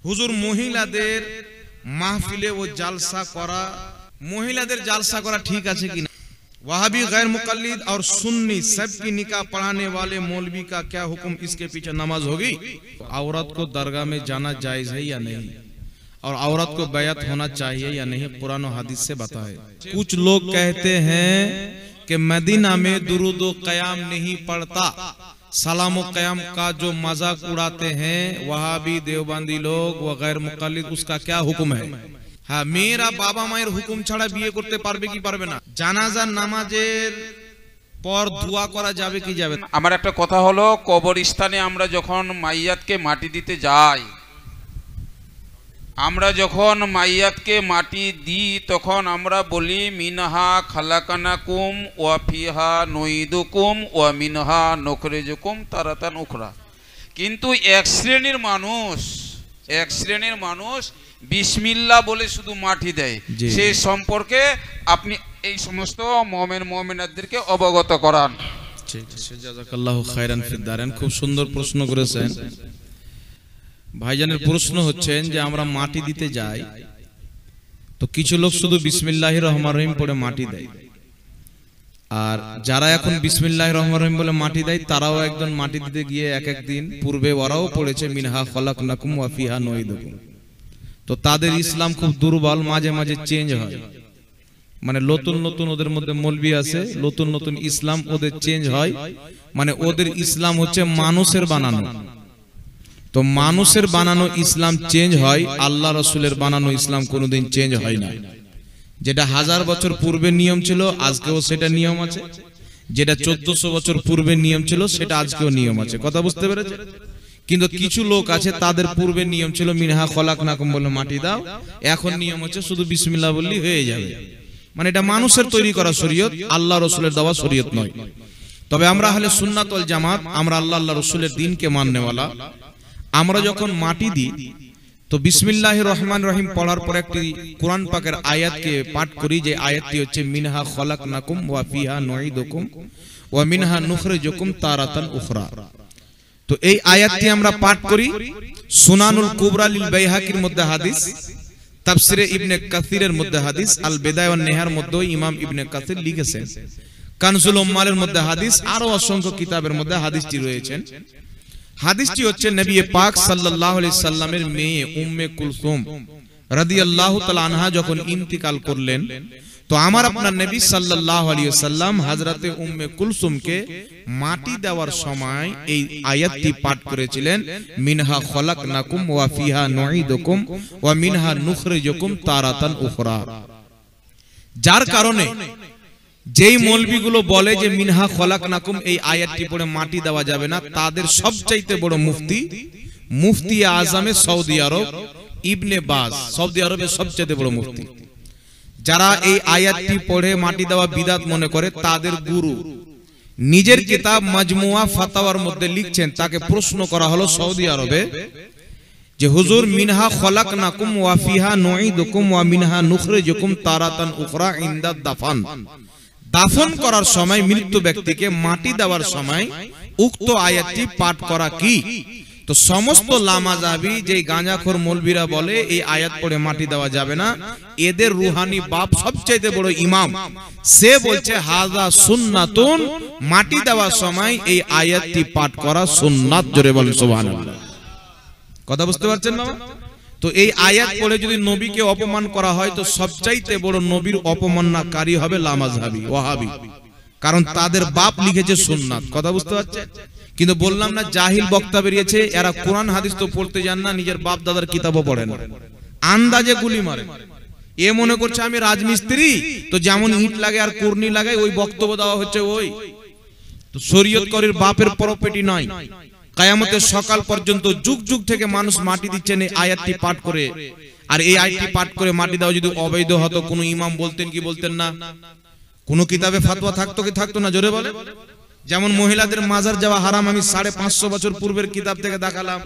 হুজুর মহিলাদের মাহফিলে ও জালসা করা, মহিলাদের জালসা করা ठीक আছে कि नहीं? वहाबी गैर मुकल्लिद और सुन्नी सबकी निकाह पढ़ाने वाले मौलवी का क्या हुक्म, इसके पीछे नमाज होगी? औरत को दरगाह में जाना जायज है या नहीं, और औरत को बैयत होना चाहिए या नहीं, कुरान और हदीस से बताए। कुछ लोग कहते हैं कि मदीना में दुरूद व क़याम नहीं पढ़ता, सलाम व क़याम का जो मजाक उड़ाते हैं वहाबी देवबंदी लोग व गैर मुकल्लिद, उसका क्या हुक्म है? हाँ, मेरा बाबा माয়ের হুকুম ছাড়া বিয়ে করতে পারবে কি পারবে না? জানাজার নামাজের পর দোয়া করা যাবে কি যাবে না? আমার একটা কথা হলো, কবরস্থানে আমরা যখন মাইয়াতকে মাটি দিতে যাই, আমরা যখন মাইয়াতকে মাটি দিই তখন আমরা বলি মিনহা খালাকানাকুম ওয়া ফিহা নুইদুকুম ওয়া মিনহা নুখরিজুকুম তারাতান উখরা। কিন্তু এক শ্রেণীর মানুষ বিসমিল্লাহ বলে শুধু মাটি দেয়। সেই সম্পর্কে আপনি এই সমস্ত মুমিন মুমিনাতদেরকে অবগত করান। ঠিক আছে, জাযাকাল্লাহু খাইরান ফিদ দারাইন। খুব সুন্দর প্রশ্ন করেছেন ভাইজানের। প্রশ্ন হচ্ছেন যে আমরা মাটি দিতে যাই তো কিছু লোক শুধু বিসমিল্লাহির রহমানির রহিম পড়ে মাটি দেয়, আর যারা এখন বিসমিল্লাহির রহমানির রহিম বলে মাটি দেয় তারাও একজন মাটি দিতে গিয়ে এক দিন পূর্বে ওরাও পড়েছে মিনহা খলাকনাকুম ওয়া ফিহা নুইদুকুম। তো তাদের ইসলাম খুব দুর্বল, মাঝে মাঝে চেঞ্জ হয়, মানে নতুন নতুন ওদের মধ্যে মৌলবি আছে, নতুন নতুন ইসলাম ওদের চেঞ্জ হয়, মানে ওদের ইসলাম হচ্ছে মানুষের বানানো। তো মানুষের বানানো ইসলাম চেঞ্জ হয়, আল্লাহ রাসূলের বানানো ইসলাম কোনোদিন চেঞ্জ হয় না। যেটা 1000 বছর পূর্বে নিয়ম ছিল আজকেও সেটা নিয়ম আছে, যেটা 1400 বছর পূর্বে নিয়ম ছিল সেটা আজকেও নিয়ম আছে। কথা বুঝতে পেরেছে? কিন্তু কিছু লোক আছে তাদের পূর্বে নিয়ম ছিল মিনহা খলাকনাকুম বলে মাটি দাও, এখন নিয়ম হচ্ছে শুধু বিসমিল্লাহ বললেই হয়ে যাবে। মানে এটা মানুষের তৈরি করা শরীয়ত, আল্লাহ রাসূলের দেওয়া শরীয়ত নয়। তবে আমরা আহলে সুন্নাত ওয়াল জামাত, আমরা আল্লাহ রাসূলের দ্বীনকে মাননেওয়ালা, আমরা যখন মাটি দিই তো বিসমিল্লাহির রহমানির রহিম পড়ার পর একটি কোরআন পাকের আয়াতকে পাঠ করি, যে আয়াতটি হচ্ছে মিনহা খলাকনাকুম ওয়া ফিহা নুইদুকুম ওয়া মিনহা নুখরিজুকুম তারাতান উখরা। তো এই আয়াতটি আমরা পাঠ করি। সুনানুল কুবরা লিল বাইহাকির মধ্যে হাদিস, তাফসিরে ইবনে কাসিরের মধ্যে হাদিস, আল বিদায়া ওয়ান নিহার মধ্যে ইমাম ইবনে কাসির লিখেছেন, কানজুল উম্মালের মধ্যে হাদিস, আরো অসংখ্য কিতাবের মধ্যে হাদিসটি রয়েছে। হাদিসটি হচ্ছে নবী পাক সাল্লাল্লাহু আলাইহি সাল্লামের মেয়ে উম্মে কুলসুম রাদিয়াল্লাহু তাআলা আনহা যখন ইন্তিকাল করলেন তো আমার আপনার নবী সাল্লাল্লাহু আলাইহি ওয়াসাল্লাম হযরতে উম্মে কুলসুমকে মাটি দেওয়ার সময় এই আয়াতটি পাঠ করেছিলেন, মিনহা খলাকনাকুম ওয়া ফিহা নুইদুকুম ওয়া মিনহা নুখরিজুকুম তারাতান উখরা। যার কারণে যেই মৌলবিগুলো বলে যে মিনহা খলাকনাকুম এই আয়াতটি পড়ে মাটি দেওয়া যাবে না, তাদের সবচাইতে বড় মুফতি আজমে সৌদি আরব ইবনে বাজ, সৌদি আরবের সবচাইতে বড় মুফতি, যারা এই আয়াতটি পড়ে মাটি দেওয়া বিদআত মনে করে, তাদের গুরু নিজের কিতাব মাজমুয়া ফাতাওয়ার মধ্যে লিখছেন, তাকে প্রশ্ন করা হলো সৌদি আরবে যে হুজুর মিনহা খলাকনাকুম ওয়া ফিহা নুইদুকুম ওয়া মিনহা নুখরিজুকুম তারাতান উখরা ইনদা দাফন, দাফন করার সময় মৃত্যু ব্যক্তিকে মাটি দেওয়ার সময় উক্ত আয়াতটি পাঠ করা কি? তো সমস্ত লামাজাবি যে গাঁজাখোর মৌলবীরা বলে এই আয়াত পড়ে মাটি দেওয়া যাবে না, এদের রুহানি বাপ সবচেয়ে বড় ইমাম, সে বলছে হাযা সুন্নাতুন, মাটি দেওয়ার সময় এই আয়াতটি পাঠ করা সুন্নাত। জোরে বলেন সুবহানাল্লাহ। কথা বুঝতে পারছেন বাবা? তো এই আয়াত পড়ে যদি নবীকে অপমান করা হয় তো সবচাইতে বড় নবীর অপমাননাকারী হবে লামাযহাবী ওয়াহাবী, কারণ তাদের বাপ লিখেছে সুন্নাত। কথা বুঝতে পারছেন? কিন্তু বললাম না জাহিল বক্তা বেরিয়েছে, এরা কোরআন হাদিস তো পড়তে জান না, নিজের বাপ দাদার কিতাবও পড়ে না, আন্দাজে গুলি মারে। এ মনে করছে আমি রাজমিস্ত্রি, তো যেমন ইট লাগে আর কুর্নি লাগাই ওই বক্তব্য দেওয়া হচ্ছে। ওই তো শরীয়তকারীর বাপের প্রপার্টি নয়। কিয়ামতের সকাল পর্যন্ত যুগ যুগ থেকে মানুষ মাটি দিচ্ছেন এই আয়াতটি পাঠ করে, আর এই আয়াতটি পাঠ করে মাটি দেওয়া যদি অবৈধ হতো কোন ইমাম বলতেন কি বলতেন না? কোন কিতাবে ফাতোয়া থাকতো কি থাকতো না? জোরে বলে। যেমন মহিলাদের মাজার যাওয়া হারাম, আমি 550 বছর পূর্বের কিতাব থেকে দেখালাম।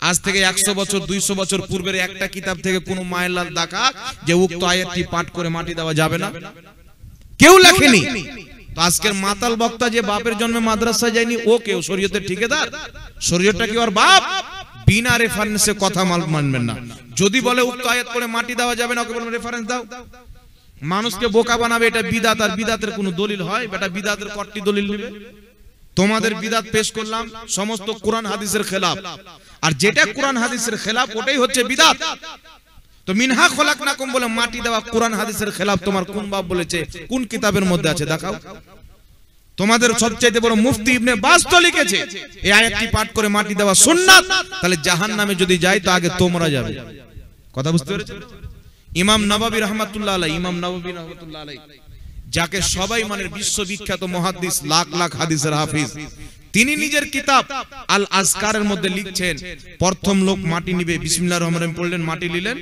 আজ থেকে 100 বছর 200 বছর পূর্বের একটা কিতাব থেকে কোন মায়ের দেখা যে উক্ত আয়াতটি পাঠ করে মাটি দেওয়া যাবে না, কেউ লেখেনি। তো আজকের মাতাল বক্তা যে বাপের জন্মে মাদ্রাসায় যায়নি, ও কেউ শরীয়তের ঠিকাদার? শরীয়তটা কি ওর বাপ? বিনা রেফারেন্সে কথা মানবেন না। যদি বলে উক্ত আয়াত পড়ে মাটি দেওয়া যাবে না, ওকে বলবেন রেফারেন্স দাও। মানুষকে বোকা বানাবে, এটা বিদাত, আর বিদাতের কোনো দলিল হয়? বেটা বিদাতের কট্টি দলিল নেবে। তোমাদের বিদাত পেশ করলাম সমস্ত কোরআন হাদিসের খেলাফ, আর যেটা কোরআন হাদিসের খেলাফ ওটাই হচ্ছে বিদাত। তো মিনহা খলাকনাকুম বলে মাটি দেওয়া কোরআন হাদিসের খেলাফ তোমার কোন বাপ বলেছে, কোন কিতাবের মধ্যে আছে দেখাও। তোমাদের সবচেয়ে বড় মুফতি ইবনে বাজ তো লিখেছে এই আয়াতটি পাঠ করে মাটি দেওয়া সুন্নাত, তাহলে জাহান্নামে যদি যায় তো আগে তোমরা যাবে। কথা বুঝতে পেরেছেন? ইমাম নববী রাহমাতুল্লাহ আলাইহি, ইমাম নববী রাহমাতুল্লাহ আলাইহি যাকে সবাই মানে বিশ্ববিখ্যাত মুহাদ্দিস, লাখ লাখ হাদিসের হাফিজ, তিনি নিজের কিতাব আল আজকারের মধ্যে লিখছেন প্রথম লোক মাটি নিবে, বিসমিল্লাহির রহমানির রহিম পড়লেন, মাটি নিলেন,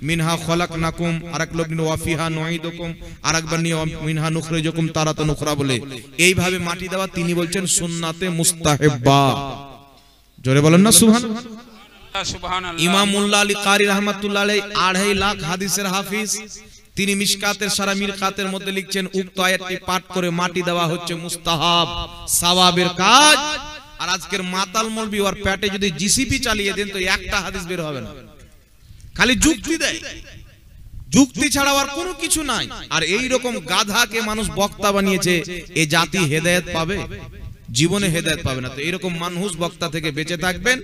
মিনহা খলাকনাকুম, আরেক লোক নিল ওয়া ফিহা নুঈদুকুম, আরেকবার নিয়ে মিনহা নুখরিজুকুম তারাতান উখরা বলে এইভাবে মাটি দেওয়া তিনি বলছেন সুন্নাতে মুস্তাহিব্বা। জোরে বলেন না সুবহানাল্লাহ। ইমাম মুল্লা আলী কারি রাহমাতুল্লাহ আলাইহি 2.5 লাখ হাদিসের হাফিজ, তিনি মিশকাতের সারা মিরকাতের মধ্যে লিখছেন উক্ত আয়াতটি পাঠ করে মাটি দেওয়া হচ্ছে মুস্তাহাব, সওয়াবের কাজ। আর আজকের মাতাল মৌলবি ওর পেটে যদি জিসিপি চালিয়ে দেন তো একটা হাদিস বের হবে না, খালি যুক্তি দেয়, যুক্তি ছাড়া আর কোনো কিছু নাই। আর এই রকম গাধাকে মানুষ বক্তা বানিয়েছে, এ জাতি হেদায়েত পাবে? জীবনে হেদায়েত পাবে না। তো এইরকম মানুষ বক্তা থেকে বেঁচে থাকবেন,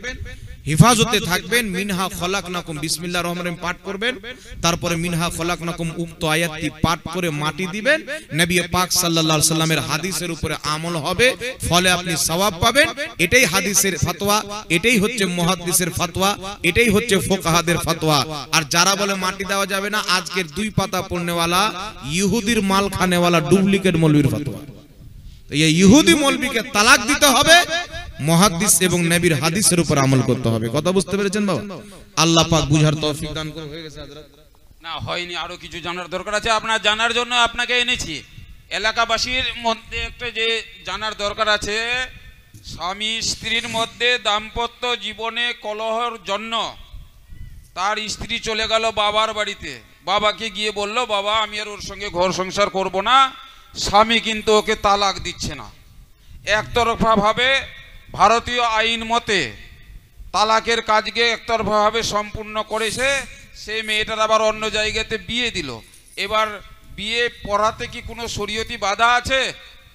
হিফাজতে থাকবেন। মিনহা খলাকনাকুম বিসমিল্লাহির রহমানির রহিম পাঠ করবেন, তারপরে মিনহা খলাকনাকুম উক্ত আয়াতটি পাঠ করে মাটি দিবেন। নবী পাক সাল্লাল্লাহু আলাইহি সাল্লামের হাদিসের উপরে আমল হবে, ফলে আপনি সওয়াব পাবেন। এটাই হাদিসের ফতোয়া, এটাই হচ্ছে মুহাদ্দিসের ফতোয়া, এটাই হচ্ছে ফুকাহাদের ফতোয়া। আর যারা বলে মাটি দেওয়া যাবে না, আজকের 2 পাতা পড়নেওয়ালা ইহুদির মাল খানেওয়ালা ডুপ্লিকেট মৌলবীর ফতোয়া। এই ইহুদি মৌলবীকে তালাক দিতে হবে, মুহাদ্দিস এবং নবীর হাদিসের উপর আমল করতে হবে। কথা বুঝতে পেরেছেন বাবা? আল্লাহ পাক বুঝার তৌফিক দান করুন। হয়ে গেছে হযরত? না হয়নি, আরো কিছু জানার দরকার আছে। আপনার জানার জন্য আপনাকে এনেছি। এলাকাবাসীর মধ্যে একটা যে জানার দরকার আছে, স্বামী স্ত্রীর মধ্যে দাম্পত্য জীবনে কলহের জন্য তার স্ত্রী চলে গেল বাবার বাড়িতে, বাবাকে গিয়ে বলল বাবা আমি আর ওর সঙ্গে ঘর সংসার করব না, স্বামী কিন্তু ওকে তালাক দিচ্ছে না। একতরফা ভাবে ভারতীয় আইন মতে তালাকের কাজকে একতরফাভাবে সম্পূর্ণ করেছে, সেই মেয়েটার আবার অন্য জায়গাতে বিয়ে দিল। এবার বিয়ে পড়াতে কি কোনো শরীয়তি বাধা আছে?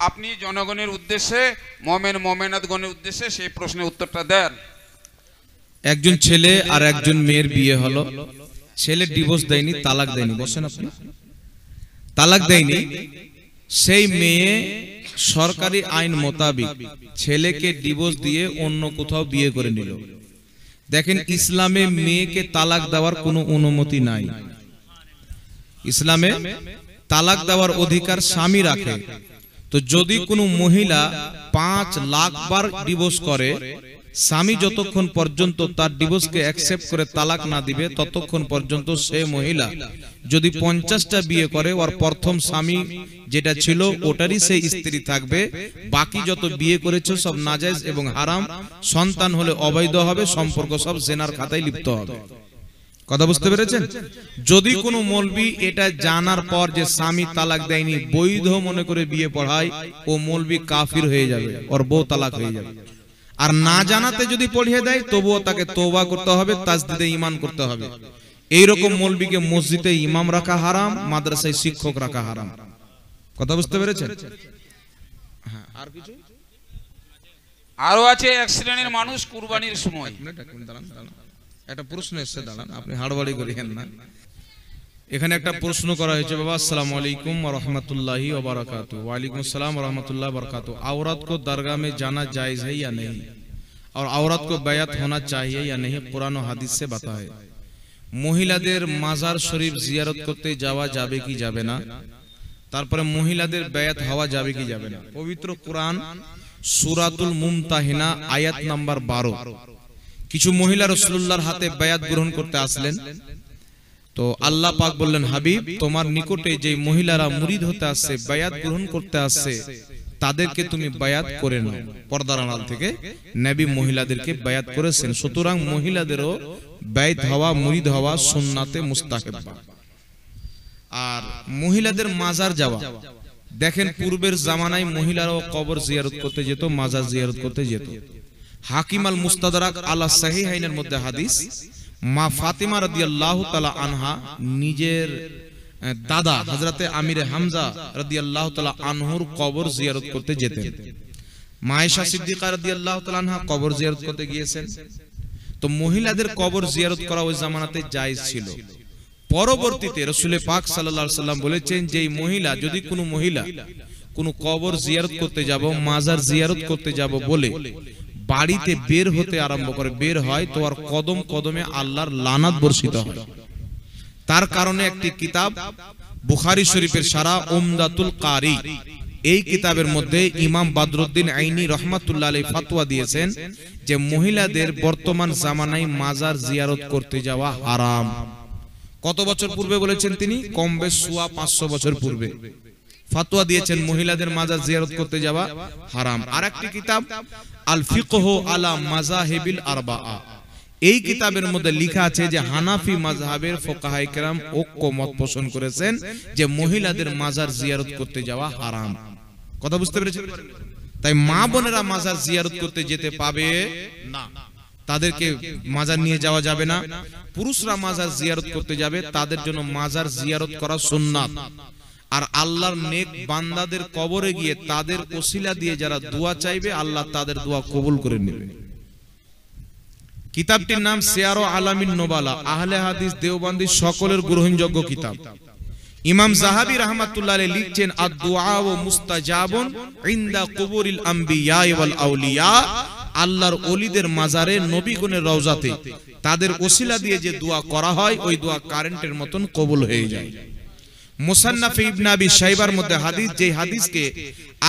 আপনি জনগণের উদ্দেশ্যে, মোমেনাতগণের উদ্দেশ্যে সেই প্রশ্নের উত্তরটা দেন। একজন ছেলে আর একজন মেয়ের বিয়ে হলো, ছেলে ডিভোর্স দেয়নি, তালাক দেয়নি, বসেন আপনি, তালাক দেয়নি, সেই মেয়ে সরকারি আইন মোতাবেক ছেলেকে ডিভোর্স দিয়ে অন্য কোথাও বিয়ে করে নিল। দেখেন ইসলামে মেয়েকে তালাক দেওয়ার কোনো অনুমতি নাই। ইসলামে তালাক দেওয়ার অধিকার স্বামী রাখে। তো যদি কোনো মহিলা 5 লাখ বার ডিভোর্স করে, স্বামী যতক্ষণ পর্যন্ত তার ডিভোর্সকে অ্যাকসেপ্ট করে তালাক না দিবে ততক্ষণ পর্যন্ত সে মহিলা যদি 50টা বিয়ে করে, ওর প্রথম স্বামী যেটা ছিল ওটারই সেই স্ত্রী থাকবে। বাকি যত বিয়ে করেছে সব নাজায়েজ এবং হারাম, সন্তান হলে অবৈধ হবে, সম্পর্ক সব জিনার খাতায় লিপ্ত হবে। কথা বুঝতে পেরেছেন? যদি কোনো মৌলবি এটা জানার পর যে স্বামী তালাক দেয়নি বৈধ মনে করে বিয়ে পড়ায়, ও মৌলবি কাফির হয়ে যাবে, ওর বউ তালাক হয়ে যাবে। আর না জানাতে যদি পড়িয়ে দেয় তবুও তাকে তওবা করতে হবে, তাজদিদে ঈমান করতে হবে। এইরকম মৌলবীকে মসজিদে ইমাম রাখা হারাম, মাদ্রাসায় শিক্ষক রাখা হারাম। কথা বুঝতে পেরেছেন? হ্যাঁ, আর কিছু আরো আছে। এক শ্রেণীর মানুষ কুরবানির সময়, একটা প্রশ্ন এসেছে, দাঁড়ান, আপনি হাড়বাড়ি করিয়েন না। এখানে একটা প্রশ্ন করা হয়েছে, বাবা अस्सलाम वालेकुम व रहमतुल्लाहि व बरकातहू। वालेकुम अस्सलाम व रहमतुल्लाहि व बरकातहू। औरत को दरगाह में जाना जायज है या नहीं, और औरत को बैत होना चाहिए या नहीं, कुरान और হাদিস से बताए। মহিলাদের মাজার শরীফ জিয়ারত করতে যাওয়া যাবে কি যাবে না, তারপরে মহিলাদের বেয়াত হওয়া যাবে কি যাবে না। পবিত্র কোরআন সূরাতুল মুমতাহিনা আয়াত নাম্বার 12। কিছু মহিলা রাসূলুল্লাহর হাতে বেয়াত গ্রহণ করতে আসলেন, তো আল্লাহ পাক বললেন হাবিব তোমার নিকটে যে মহিলারা মুরিদ হতে আসছে, বায়াত গ্রহণ করতে আসছে, তাদেরকে তুমি বায়াত করে নাও। পর্দার আড়াল থেকে নবী মহিলাদেরকে বায়াত করেছেন। সুতরাং মহিলাদেরও বায়াত হওয়া, মুরিদ হওয়া সুন্নাতে মুস্তাহাব। আর মহিলাদের মাজার যাওয়া, দেখেন পূর্বের জামানায় মহিলারাও কবর জিয়ারত করতে যেত, মাজার জিয়ারত করতে যেত। হাকিম আল মুস্তাদরাক আলা সাহিহাইনের মধ্যে হাদিস, মা ফাতিমা রাদিয়াল্লাহু তাআলা আনহা নিজের দাদা হযরতে আমিরে হামজা রাদিয়াল্লাহু তাআলা আনহুর কবর জিয়ারত করতে যেতেন। মা আয়েশা সিদ্দিকা রাদিয়াল্লাহু তাআলা আনহা কবর জিয়ারত করতে গিয়েছেন। তো মহিলাদের কবর জিয়ারত করা ওই জামানাতে জায়েজ ছিল। পরবর্তীতে রাসূল পাক সাল্লাল্লাহু আলাইহি সাল্লাম বলেছেন যে এই মহিলা যদি কোনো মহিলা কোনো কবর জিয়ারত করতে যাব, মাজার জিয়ারত করতে যাব বলে বাড়িতে বের হতে আরম্ভ করে, বের হয় তো আর কদম কদমে আল্লাহর লানাত বর্ষিত হয়। তার কারণে একটি কিতাব বুখারী শরীফের সারা উমদাতুল কারি, এই কিতাবের মধ্যে ইমাম বদরুদ্দিন আইনি রাহমাতুল্লাহ আলাইহি ফতোয়া দিয়েছেন যে মহিলাদের বর্তমান জামানায় মাজার জিয়ারত করতে যাওয়া হারাম। কত বছর পূর্বে বলেছেন তিনি? কম বেশ 500 বছর পূর্বে ফতোয়া দিয়েছেন মহিলাদের মাজার জিয়ারত করতে যাওয়া হারাম। আরেকটি কিতাব আল ফিকহু আলা মাযাহিবিল আরবাআ, এই কিতাবের মধ্যে লেখা আছে যে হানাফি মাযহাবের ফুকাহায়ে কেরাম ঐক্যমত পোষণ করেছেন যে মহিলাদের মাজার জিয়ারত করতে যাওয়া হারাম। কথা বুঝতে পেরেছেন? তাই মা বোনেরা মাজার জিয়ারত করতে যেতে পাবে না, তাদেরকে মাজার নিয়ে যাওয়া যাবে না। পুরুষরা মাজার জিয়ারত করতে যাবে, তাদের জন্য মাজার জিয়ারত করা সুন্নাত। আর আল্লাহর নেক বান্দাদের কবরে গিয়ে তাদের ওসিলা দিয়ে যারা দোয়া চাইবে আল্লাহ তাদের দোয়া কবুল করে নেবে। কিতাবটির নাম সিয়ারু আলামিন নুবালা, আহলে হাদিস দেওবন্দি সকলের গ্রহণযোগ্য কিতাব। ইমাম যাহাবী রাহমাতুল্লাহ আলাইহি লিখছেন আদ-দুআ ওয়া মুস্তাজাবুন ইনদা কুবুরিল আমবিয়া ওয়াল আউলিয়া, আল্লাহর ওলিদের মাজারে নবীগণের রওজাতে তাদের ওসিলা দিয়ে যে দোয়া করা হয় ওই দোয়া কারেন্টের মতন কবুল হয়ে যায়। মুসান্নাফ ইবনে আবি শাইবার মধ্যে হাদিস, যে হাদিসকে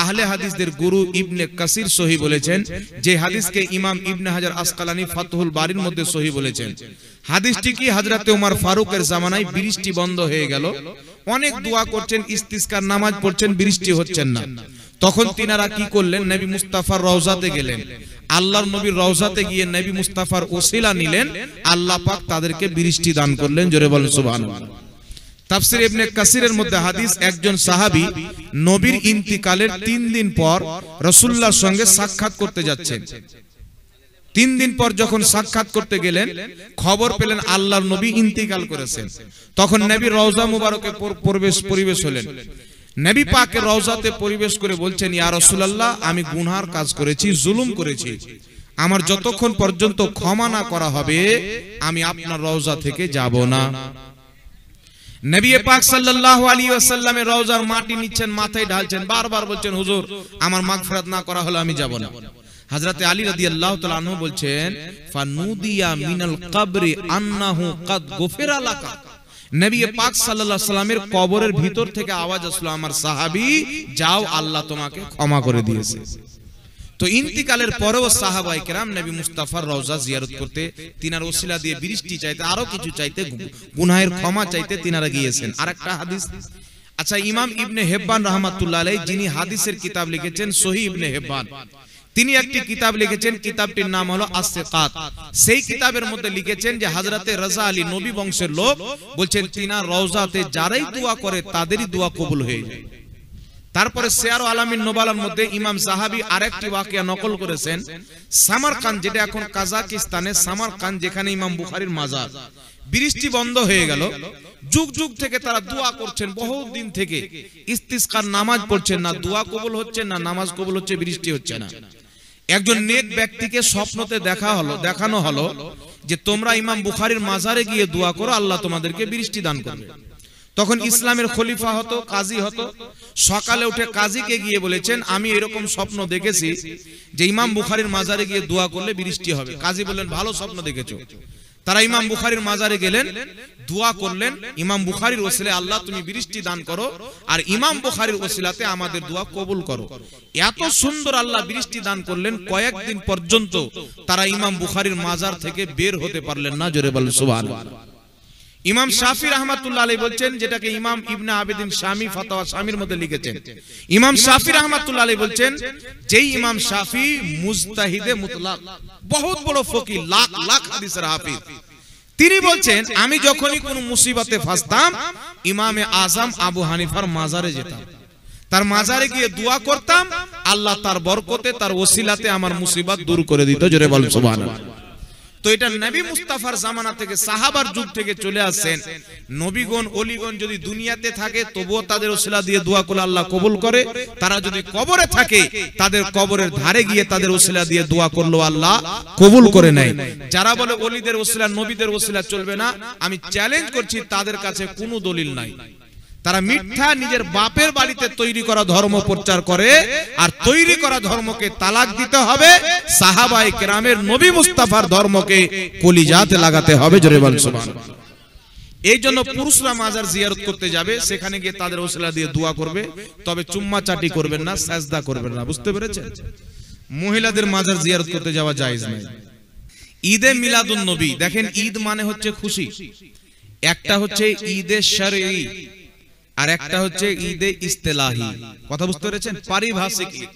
আহলে হাদিসদের গুরু ইবনে কাসির সহি বলেছেন, যে হাদিসকে ইমাম ইবনে হাজার আসকালানি ফাতহুল বারির মধ্যে সহি বলেছেন। হাদিসটি কি হযরতে ওমর ফারুকের জামানায় বৃষ্টি বন্ধ হয়ে গেল, অনেক দোয়া করছেন, ইস্তিসকার নামাজ পড়ছেন, বৃষ্টি হচ্ছেন না। তখন তিনারা কি করলেন? নবী মুস্তাফার রওজাতে গেলেন, আল্লাহর নবীর রওজাতে গিয়ে নবী মুস্তাফার ওসিলা নিলেন, আল্লাহ পাক তাদেরকে বৃষ্টি দান করলেন। জোরে বলেন সুবহানাল্লাহ। তাফসীর ইবনে কাসিরের মধ্যে হাদিস, একজন সাহাবী নবীর ইন্তিকালের 3 দিন পর রাসূলুল্লাহর সঙ্গে সাক্ষাৎ করতে যাচ্ছেন। 3 দিন পর যখন সাক্ষাৎ করতে গেলেন, খবর পেলেন আল্লাহর নবী ইন্তিকাল করেছেন। তখন নবী রওজা মুবারকে পরিবেশ হলেন। নবী পাকের রওজাতে পরিবেশ করে বলছেন, ইয়া রাসূলুল্লাহ, আমি গুনার কাজ করেছি, জুলুম করেছি, আমার যতক্ষণ পর্যন্ত ক্ষমা না করা হবে আমি আপনার রওজা থেকে যাব না। নবী পাক সাল্লাল্লাহু আলাইহি ওয়াসাল্লামের রওজার মাটি নিচ্ছেন, মাথায় ঢালছেন, বারবার বলছেন, হুজুর আমার মাগফিরাত না করা হলে আমি যাব না। হযরতে আলী রাদিয়াল্লাহু তাআলা আনহু বলছেন, ফানুদিয়া মিনাল কবরি আন্নাহু কাদ গুফিরা লাকা, নবী পাক সাল্লাল্লাহু আলাইহি ওয়াসাল্লামের কবরের ভিতর থেকে আওয়াজ আসলো, আমার সাহাবী যাও, আল্লাহ তোমাকে ক্ষমা করে দিয়েছে। তো ইন্তিকালের পরেও সাহাবায়ে কেরাম নবী মুস্তাফার রওজা জিয়ারত করতে, তিনার ওসিলা দিয়ে বৃষ্টি চাইতে, আরো কিছু চাইতে, গুনাহের ক্ষমা চাইতে তিনারা গিয়েছেন। আরেকটা হাদিস, আচ্ছা, ইমাম ইবনে হিব্বান রাহমাতুল্লাহ আলাইহি, যিনি হাদিসের কিতাব লিখেছেন সহিহ ইবনে হিব্বান, তিনি একটি কিতাব লিখেছেন, কিতাবটির নাম হলো আস-সিকাত। সেই কিতাবের মধ্যে লিখেছেন যে হযরতে রাজা আলী নবী বংশের লোক, বলছেন তিনার রওজাতে যারাই দোয়া করে তাদেরই দোয়া কবুল হয়ে যায়। তারপরে সিয়ারু আলামিন নুবালার মধ্যে ইমাম যাহাবী আরেকটি ওয়াকিয়া নকল করেছেন। সামারকান্দ, যেটা এখন কাজাকিস্তানে সামারকান্দ, যেখানে ইমাম বুখারীর মাজার, বৃষ্টি বন্ধ হয়ে গেল, যুগ যুগ থেকে তারা দোয়া করছেন, বহু দিন থেকে ইস্তিসকার নামাজ পড়ছেন না, দোয়া কবুল হচ্ছে না, নামাজ কবুল হচ্ছে, বৃষ্টি হচ্ছে না। একজন নেক ব্যক্তিকে স্বপ্নতে দেখানো হলো যে তোমরা ইমাম বুখারীর মাজারে গিয়ে দোয়া করো, আল্লাহ তোমাদেরকে বৃষ্টি দান করবে। তখন ইসলামের খলিফা হতো, কাজী হতো, সকালে উঠে কাজীকে গিয়ে বলেছেন, আমি এরকম স্বপ্ন দেখেছি যে ইমাম বুখারীর মাজারে গিয়ে দোয়া করলে বৃষ্টি হবে। কাজী বললেন, ভালো স্বপ্ন দেখেছো। তারা ইমাম বুখারীর মাজারে গেলেন, দোয়া করলেন, ইমাম বুখারীর ওসিলায় আল্লাহ তুমি বৃষ্টি দান করো, আর ইমাম বুখারীর ওসিলাতে আমাদের দোয়া কবুল করো। এত সুন্দর আল্লাহ বৃষ্টি দান করলেন, কয়েকদিন পর্যন্ত তারা ইমাম বুখারীর মাজার থেকে বের হতে পারলেন না। জোরে বলেন সুবহানাল্লাহ। ইমাম শাফি রাহমাতুল্লাহ আলাইহি বলছেন, যেটাকে ইমাম ইবনে আবেদিন শামী ফাতাওয়া শামীর মধ্যে লিখেছেন, ইমাম শাফি রাহমাতুল্লাহ আলাইহি বলছেন, যেই ইমাম শাফি মুজতাহিদে মুতলাক, বহুত বড় ফকিহ, লাখ লাখ হাদিসের হাফিজ, তিনি বলছেন, আমি যখনই কোনো মুসিবতে ফাঁসতাম ইমামে আজম আবু হানিফার মাজারে যেতাম, তার মাজারে গিয়ে দোয়া করতাম, আল্লাহ তার বরকতে তার ওসিলাতে আমার মুসিবত দূর করে দিত। জোরে বল সুবহানাল্লাহ। তো এটা নবী মুস্তাফার জামানা থেকে সাহাবার যুগ থেকে চলে আসছেন। নবীগণ ওলিগণ যদি দুনিয়াতে থাকে তবুও তাদের ওসিলা দিয়ে দোয়া করলে আল্লাহ কবুল করে। তারা যদি কবরে থাকে তাদের কবরের ধারে গিয়ে তাদের ওসিলা দিয়ে দোয়া করলো আল্লাহ কবুল করে নেয়। যারা বলে ওলিদের ওসিলা নবীদের ওসিলা চলবে না, আমি চ্যালেঞ্জ করছি তাদের কাছে কোনো দলিল নাই। তারা মিথ্যা নিজের বাপের বাড়িতে তৈরি করা ধর্ম প্রচার করে, আর তৈরি করা ধর্মকে তালাক দিতে হবে। সাহাবায়ে কেরামের নবী মুস্তাফার ধর্মকে কলিজাতে লাগাতে হবে। জোরে বল সুবহানাল্লাহ। এই জন্য পুরুষরা মাজার জিয়ারত করতে যাবে, সেখানে গিয়ে তাদের ওসিলা দিয়ে দোয়া করবে, তবে চুম্মা চাটি করবেন না, সাজদা করবেন না। বুঝতে পেরেছেন? মহিলাদের মাজার জিয়ারত করতে যাওয়া জায়েজ নাই। ঈদে মিলাদুন নবী, দেখেন ঈদ মানে হচ্ছে খুশি। একটা হচ্ছে ঈদে শরঈ আর একটা হচ্ছে ঈদে ইস্তেলাহি। কথা বুঝতে পেরেছেন? পারিভাষিক ঈদ।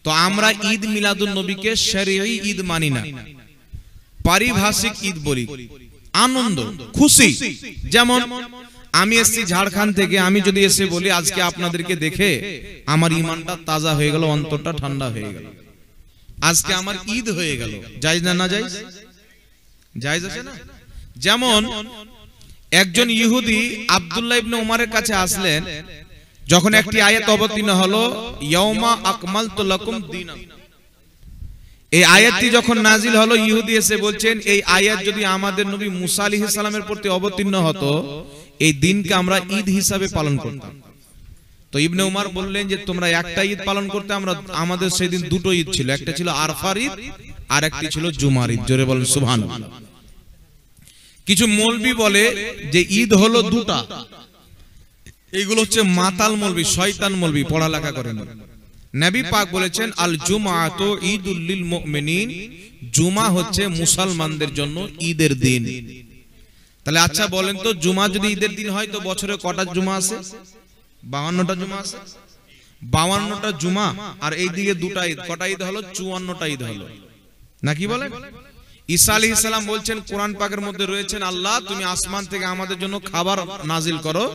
তো আমরা ঈদ মিলাদুন নবীকে শরঈ ঈদ মানি না, পারিভাষিক ঈদ বলি। আনন্দ খুশি। যেমন আমি এসেছি ঝাড়খণ্ড থেকে, আমি যদি এসে বলি আজকে আপনাদেরকে দেখে আমার ঈমানটা তাজা হয়ে গেল, অন্তরটা ঠান্ডা হয়ে গেল, আজকে আমার ঈদ হয়ে গেল, জায়েজ না? না জায়েজ? জায়েজ আছে না? যেমন একজন ইহুদি আব্দুল্লাহ ইবনে উমরের কাছে আসলেন, যখন একটি আয়াত অবতীর্ণ হলো ইয়াউমা আকমালতু লাকুম দীনাকুম, এই আয়াতটি যখন নাজিল হলো, ইহুদি এসে বলছেন এই আয়াত যদি আমাদের নবী মুসা আলাইহিস সালামের প্রতি অবতীর্ণ হতো, এই দিনকে আমরা ঈদ হিসাবে পালন করতাম। তো ইবনে উমর বললেন যে তোমরা একটা ঈদ পালন করতে, আমাদের সেদিন দুটো ঈদ ছিল, একটা ছিল আরফার ঈদ আর একটি ছিল জুমার ঈদ। জোরে বলেন সুবহানাল্লাহ। কিছু মৌলবি বলে যে ঈদ হলো দুটা, এইগুলো হচ্ছে মাতাল মৌলবি, শয়তান মৌলবি, পড়ালেখা করেন। নবী পাক বলেছেন আল জুমআতু ঈদুল লিল মুমিনিন, জুমা হচ্ছে মুসলমানদের জন্য ঈদের দিন। তাহলে আচ্ছা বলেন তো, জুমা যদি ঈদের দিন হয় তো বছরে কটা জুমা আছে? 52টা জুমা আছে। 52টা জুমা আর এইদিকে দুটা ঈদ, কটা ঈদ হলো? 54টা ঈদ হলো। নাকি বলেন? ঈসা আলাইহিস সালাম বলছেন কোরআন পাকের মধ্যে রয়েছেন, আল্লাহ তুমি আসমান থেকে আমাদের জন্য খাবার নাজিল করো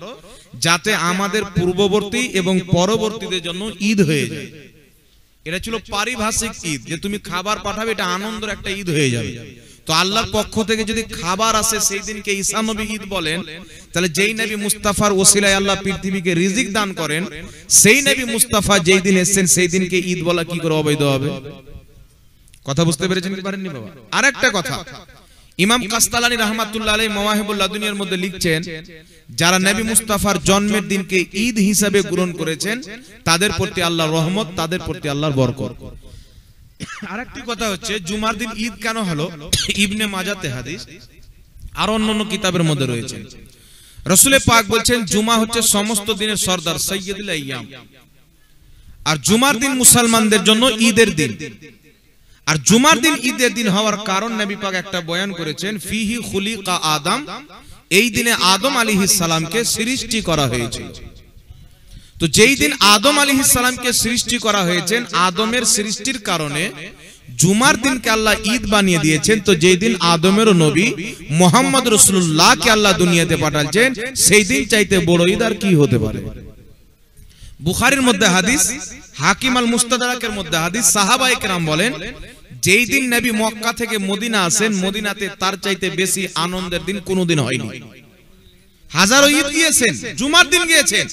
যাতে আমাদের পূর্ববর্তী এবং পরবর্তীদের জন্য ঈদ হয়ে যায়। এটা ছিল পারিভাষিক ঈদ, যে তুমি খাবার পাঠাবে, এটা আনন্দের একটা ঈদ হয়ে যাবে। তো আল্লাহর পক্ষ থেকে যদি খাবার আসে সেই দিনকে ঈসা নবী ঈদ বলেন, তাহলে যেই নবী মুস্তাফার ওসিলায় আল্লাহ পৃথিবীকে রিজিক দান করেন, সেই নবী মুস্তাফা যেই দিন এসেছেন সেই দিনকে ঈদ বলা কি করে অবৈধ হবে? কথা বুঝতে পেরেছেন কি পারেননি বাবা? আরেকটা কথা, ইমাম কাস্তালানী রাহমাতুল্লাহ আলাইহি মাওয়াহিবুল লাদুনিয়ার মধ্যে লিখছেন, যারা নবী মুস্তাফার জন্মের দিনকে ঈদ হিসাবে গ্রহণ করেছেন তাদের প্রতি আল্লাহর রহমত, তাদের প্রতি আল্লাহর বরকত। আরেকটি কথা হচ্ছে, জুমার দিন ঈদ কেন হলো? ইবনে মাজাতে হাদিস আর অন্যান্য কিতাবের মধ্যে রয়েছে, রাসূল পাক বলছেন জুমা হচ্ছে সমস্ত দিনের সরদার, সাইয়্যিদুল আইয়াম। আর জুমার দিন মুসলমানদের জন্য ঈদের দিন। আর জুমার দিন ঈদের দিন হওয়ার কারণ নবী পাক একটা বয়ান করেছেন, ফিহি খুলিকা আদম, এই দিনে আদম আলাইহিস সালামকে সৃষ্টি করা হয়েছিল। তো যেই দিন আদম আলাইহিস সালামকে সৃষ্টি করা হয়েছেন, আদমের সৃষ্টির কারণে জুমার দিনকে আল্লাহ ঈদ বানিয়ে দিয়েছেন। তো যেই দিন আদমেরও নবী মুহাম্মদ রাসূলুল্লাহকে আল্লাহ দুনিয়াতে পাঠাচ্ছেন, সেই দিন চাইতে বড় ঈদ আর কি হতে পারে? বুখারীর মধ্যে হাদিস, হাকিম আল মুস্তাদরাকের মধ্যে হাদিস, সাহাবায়ে কেরাম বলেন যেই দিন নবী মক্কা থেকে মদিনা আসেন, মদিনাতে তার চাইতে বেশি আনন্দের দিন কোনোদিন হয়নি। হাজারো ঈদ গিয়েছেন, জুমার দিন গিয়েছেন,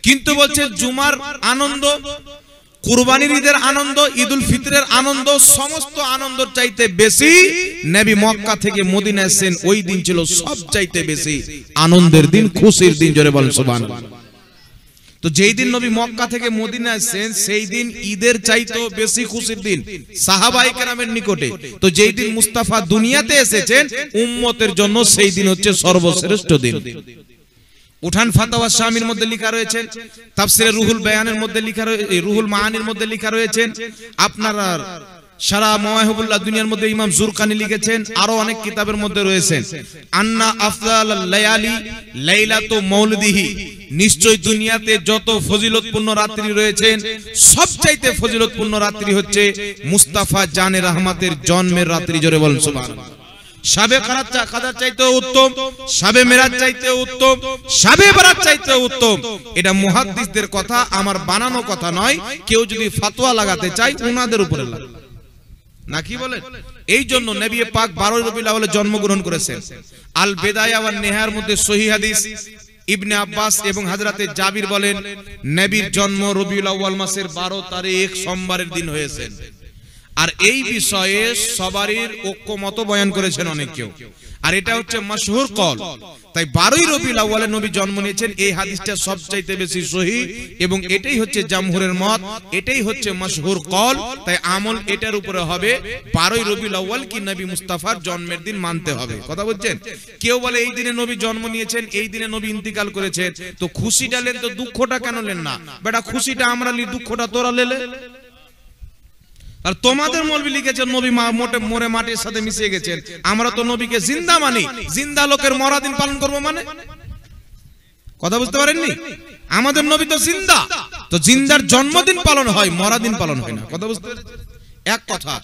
কিন্তু বলছে জুমার আনন্দ, কুরবানির ঈদের আনন্দ, ঈদুল ফিতরের আনন্দ, সমস্ত আনন্দের চাইতে বেশি নবী মক্কা থেকে মদিনা এসেছেন, ওই দিন ছিল সবচাইতে বেশি আনন্দের দিন, খুশির দিন। জোরে বলেন সুবহানাল্লাহ। তো যেই দিন নবী মক্কা থেকে মদিনা এসেছেন সেই দিন ঈদের চাইতেও বেশি খুশির দিন সাহাবায়ে কেরামের নিকটে। তো যেই দিন মুস্তাফা দুনিয়াতে এসেছেন উম্মতের জন্য, সেই দিন হচ্ছে সর্বশ্রেষ্ঠ দিন। উঠান ফাতাওয়া শামির মধ্যে লেখা রয়েছে, তাফসিরে রুহুল বায়ানের মধ্যে লেখা রয়েছে, রুহুল মাআনির মধ্যে লেখা রয়েছে, আপনার সারা মাওয়াহিবুল্লাহ দুনিয়ার মধ্যে ইমাম জুরকানি লিখেছেন, আরো অনেক কিতাবের মধ্যে রয়েছে, আন্না আফজাল লায়ালি লাইলাতু মাউলিদিহি, নিশ্চয় দুনিয়াতে যত ফজিলতপূর্ণ রাত্রি রয়েছেন সবচাইতে ফজিলতপূর্ণ রাত্রি হচ্ছে মুস্তাফা জানে রহমতের জন্মের রাত্রি। জোরে বলেন সুবহানাল্লাহ। শাবে কাদার চাইতেও উত্তম, শাবে মেরাজ চাইতেও উত্তম, শাবে বারাত চাইতেও উত্তম। এটা মুহাদ্দিসদের কথা, আমার বানানো কথা নয়। কেউ যদি ফতোয়া লাগাতে চায় ওনাদের উপরে লাগাবে, নাকি বলেন? এই জন্য নবী পাক 12 রবিউল আউয়ালে জন্মগ্রহণ করেছেন। আল বিদায়া ওয়ান নিহায়ার মধ্যে সহিহ হাদিস ইবনে আব্বাস এবং হযরতে জাবির বলেন, নবীর জন্ম রবিউল আউয়াল মাসের 12 তারিখ সোমবারের দিন হয়েছে। আর এই বিষয়ে সবারই ঐক্যমত বয়ান করেছেন অনেক কেউ, আর এটা হচ্ছে মাশহুর কল। তাই 12 রবিউল আউয়ালে নবী জন্ম নিয়েছেন, এই হাদিসটা সবচাইতে বেশি সহিহ এবং এটাই হচ্ছে জামহুরের মত, এটাই হচ্ছে মাশহুর কল। তাই আমল এটার উপরে হবে 12 রবিউল আউয়াল কি নবী মুস্তাফার জন্মের দিন মানতে হবে। কথা বলছেন? কেউ বলে এই দিনে নবী জন্ম নিয়েছেন, এই দিনে নবী ইন্তিকাল করেছেন, তো খুশিটা নেন তো দুঃখটা কেন নেন না? বেটা খুশিটা আমরা লি, দুঃখটা তোরা লেলে। আর তোমাদের মৌলবি লিখেছেন নবী মরে মাটির সাথে মিশে গেছেন, আমরা তো নবীকে জিন্দা মানি, জিন্দা লোকের মরা দিন পালন করবো মানে? কথা বুঝতে পারেননি? আমাদের নবী তো জিন্দা, তো জিন্দার জন্মদিন পালন হয়, মরা দিন পালন হয় না। কথা বুঝতে পেরেছেন? এক কথা।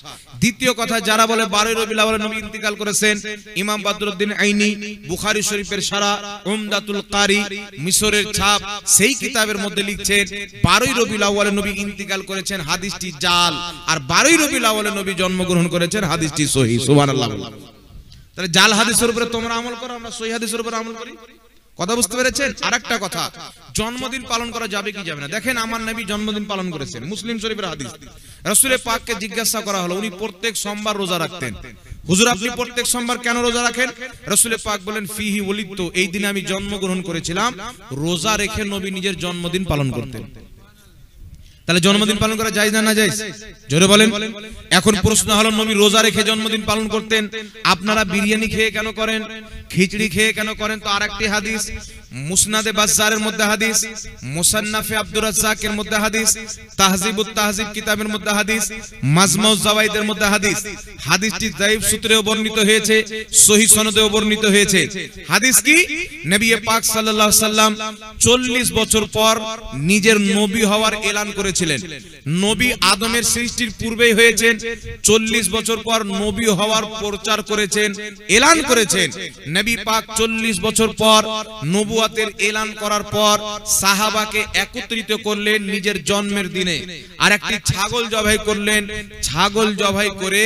দ্বিতীয় কথা, যারা বলে 12 রবিউল আউয়ালে নবী ইন্তিকাল করেছেন, ইমাম বদরুদ্দিন আইনি বুখারী শরীফের সারা উমদাতুল কারি মিশরের ছাপ সেই কিতাবের মধ্যে লিখছেন 12 রবিউল আউয়ালে নবী ইন্তিকাল করেছেন, হাদিসটি জাল। আর 12 রবিউল আউয়ালে নবী জন্মগ্রহণ করেছেন, হাদিসটি সহিহ। সুবহানাল্লাহ। তাহলে জাল হাদিসের উপরে তোমরা আমল করো, আমরা সহিহ হাদিসের উপরে আমল করি। কথা বুঝতে পেরেছেন? আরেকটা কথা, জন্মদিন পালন করা যাবে কি যাবে না? দেখেন আমার নবী জন্মদিন পালন করেছেন, মুসলিম শরীফের হাদিস। রাসূল পাককে জিজ্ঞাসা করা হলো, উনি প্রত্যেক সোমবার রোজা রাখতেন। হুজুর আপনি প্রত্যেক সোমবার কেন রোজা রাখেন? রাসূল পাক বলেন, ফিহি ওলিদতু, এই দিনে আমি জন্মগ্রহণ করেছিলাম। রোজা রেখে নবী নিজের জন্মদিন পালন করতেন। তাহলে জন্মদিন পালন করা জায়েজ না জায়েজ? জোরে বলেন। এখন প্রশ্ন হলো, নবী রোজা রেখে জন্মদিন পালন করতেন, আপনারা বিরিয়ানি খেয়ে কেন করেন, খিচড়ি খেয়ে কেন করেন? তো আরেকটি হাদিস মুসনাদে বাজ্জারের মধ্যে হাদিস, মুসান্নাফে আব্দুর রাজ্জাকের মধ্যে হাদিস, তাহজিবুত তাহজিব কিতাবের মধ্যে হাদিস, মাজমাউজ জাওয়াইদের মধ্যে হাদিস। হাদিসটি দাঈফ সূত্রেও বর্ণিত হয়েছে, সহিহ সনদেও বর্ণিত হয়েছে। হাদিস কি? নবী পাক সাল্লাল্লাহু আলাইহি সাল্লাম 40 বছর পর নিজের নবী হওয়ার এলান করেছিলেন। নবী আদমের সৃষ্টির পূর্বেই হয়েছেন, 40 বছর পর নবী হওয়ার প্রচার করেছেন, এলান করেছেন। নবী পাক 40 বছর পর নবুয়াতের এলান করার পর সাহাবাকে একত্রিত করলেন নিজের জন্মের দিনে, আর একটি ছাগল জবাই করলেন। ছাগল জবাই করে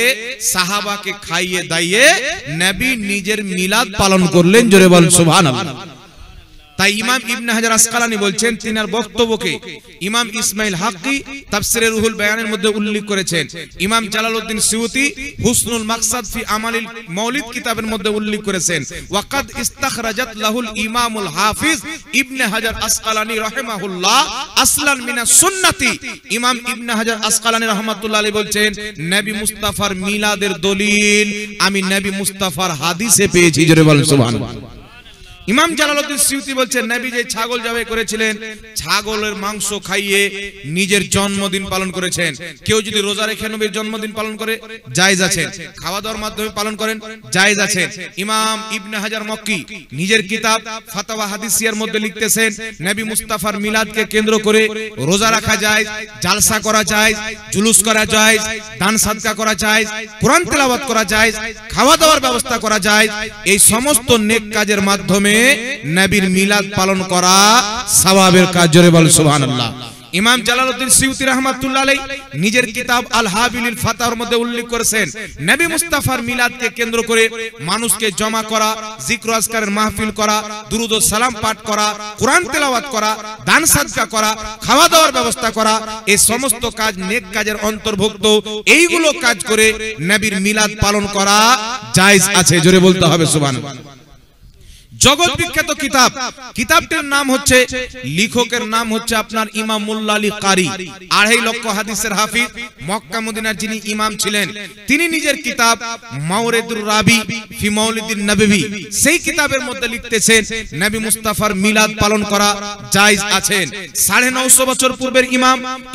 সাহাবাকে খাইয়ে দাইয়ে নবী নিজের মিলাদ পালন করলেন। জোরে বল সুবহানাল্লাহ। তাই ইমাম ইবনে হাজার আসকালানী বলছেন, তিনার বক্তব্যকে ইমাম ইসমাইল হাক্কি তাফসিরে রুহুল বায়ানের মধ্যে উল্লেখ করেছেন। ইমাম জালালউদ্দিন সিউতি হুসনুল মাকসাদ ফি আমালিল মাউলিদ কিতাবের মধ্যে উল্লেখ করেছেন। ওয়াকাদ ইস্তাখরাজাত লাহুল ইমামুল হাফিজ ইবনে হাজার আসকালানী রাহিমাহুল্লাহ আসলান মিনাস সুন্নতি। ইমাম ইবনে হাজার আসকালানী রাহমাতুল্লাহ আলাইহি বলছেন, নবী মুস্তাফার মিলাদের দলিল আমি নবী মুস্তাফার হাদিসে পেয়েছি। জোরে বলেন সুবহানাল্লাহ। ইমাম জালালউদ্দিন সিউতি বলছেন, নবী যে ছাগল জবাই করেছিলেন, ছাগলের মাংস খাইয়ে নিজের জন্মদিন পালন করেছেন। কেউ যদি রোজা রেখে নবীর জন্মদিন পালন করে জায়েজ আছে, খাওয়া দাওয়ার মাধ্যমে পালন করেন জায়েজ আছে। ইমাম ইবনে হাজার মক্কি নিজের কিতাব ফাতাওয়া হাদিসিয়ার মধ্যে লিখতেছেন, নবী মুস্তাফার মিলাদকে কেন্দ্র করে রোজা রাখা যায়, জালসা করা যায়, জুলুস করা যায়, দান সাদকা করা যায়, কোরআন তেলাওয়াত করা যায়, খাওয়া দাওয়ার ব্যবস্থা করা যায়। এই সমস্ত নেক কাজের মাধ্যমে নবীর মিলাদ পালন করা সওয়াবের কাজ। জোরে বল সুবহানাল্লাহ। ইমাম জালালউদ্দিন সিউতি রাহমাতুল্লাহ আলাইহি নিজের কিতাব আল হাবিলিল ফাতাওয়ার মধ্যে উল্লেখ করেছেন, নবী মুস্তাফার মিলাদকে কেন্দ্র করে মানুষকে জমা করা, জিক্র আজকারের মাহফিল করা, দুরূদ ও সালাম পাঠ করা, কোরআন তেলাওয়াত করা, দান সাদকা করা, খাওয়া দাওয়ার ব্যবস্থা করা, এই সমস্ত কাজ নেক কাজের অন্তর্ভুক্ত। এইগুলো কাজ করে নবীর মিলাদ পালন করা জায়েজ আছে। জোরে বলতে হবে সুবহানাল্লাহ। জগৎ বিখ্যাত কিতাব, কিতাবটির নাম হচ্ছে, লেখকের নাম হচ্ছে আপনার ইমাম মোল্লা আলী কারি, 2.5 লক্ষ হাদিসের হাফিজ, মক্কা মদিনার যিনি ইমাম ছিলেন। তিনি নিজের কিতাব মাওরিদুর রাবি ফি মাউলিদিন নববী, সেই কিতাবের মধ্যে লিখতেছেন নবী মুস্তাফার মিলাদ পালন করা জায়েজ আছে। 950 বছর পূর্বের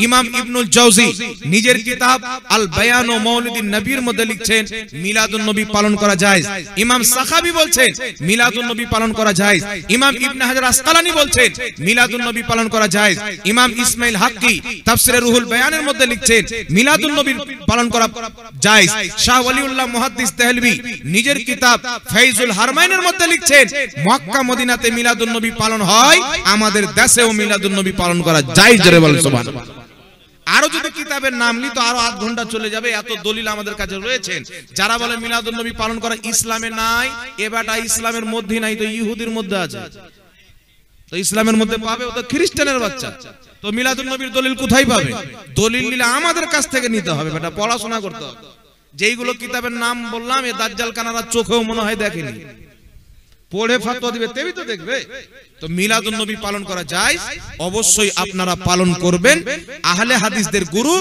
ইমাম ইবনুল জাওজি নিজের কিতাব আল বায়ান ও মাউলিদিন নবীর মধ্যে লিখছেন মিলাদুন নবী পালন করা জায়েজ। ইমাম সাখাবী বলছেন মিলাদুন নবী পালন করা যায়। ইমাম ইবনে হাজার আসকালানী বলছেন মিলাদুন নবী পালন করা যায়। ইমাম ইসমাইল হাক্কি তাফসিরে রুহুল বায়ানের মধ্যে লিখছেন মিলাদুন নবী পালন করা যায়। শাহ ওয়ালিউল্লাহ মুহাদ্দিস দেহলভী নিজের কিতাব ফাইজুল হারমাইনের মধ্যে লিখছেন মক্কা মদিনাতে মিলাদুন নবী পালন হয়, আমাদের দেশেও মিলাদুন নবী পালন করা যায়। জোরে বলেন সুবহানাল্লাহ। আরো যদি কিতাবের নাম নি তো আরো আধ ঘন্টা চলে যাবে, এত দলিল আমাদের কাছে রয়েছেন। যারা বলে মিলাদুন নবী পালন করা ইসলামে নাই, এ বেটা ইসলামের মধ্যে নাই তো ইহুদির মধ্যে আছে, তো ইসলামের মধ্যে পাবে ও তো খ্রিস্টানের বাচ্চা, তো মিলাদুন নবীর দলিল কোথায় পাবে? দলিল নিলে আমাদের কাছ থেকে নিতে হবে, বেটা পড়াশোনা করতে হবে। যেইগুলো কিতাবের নাম বললাম এ দাজ্জাল কানারা চোখেও মনে হয় দেখেনি, পড়ে ফাতোয়া দিবে তেবি তো দেখবে। তো মিলাদুন নবী পালন করা যায়, অবশ্যই আপনারা পালন করবেন। আহলে হাদিসদের গুরু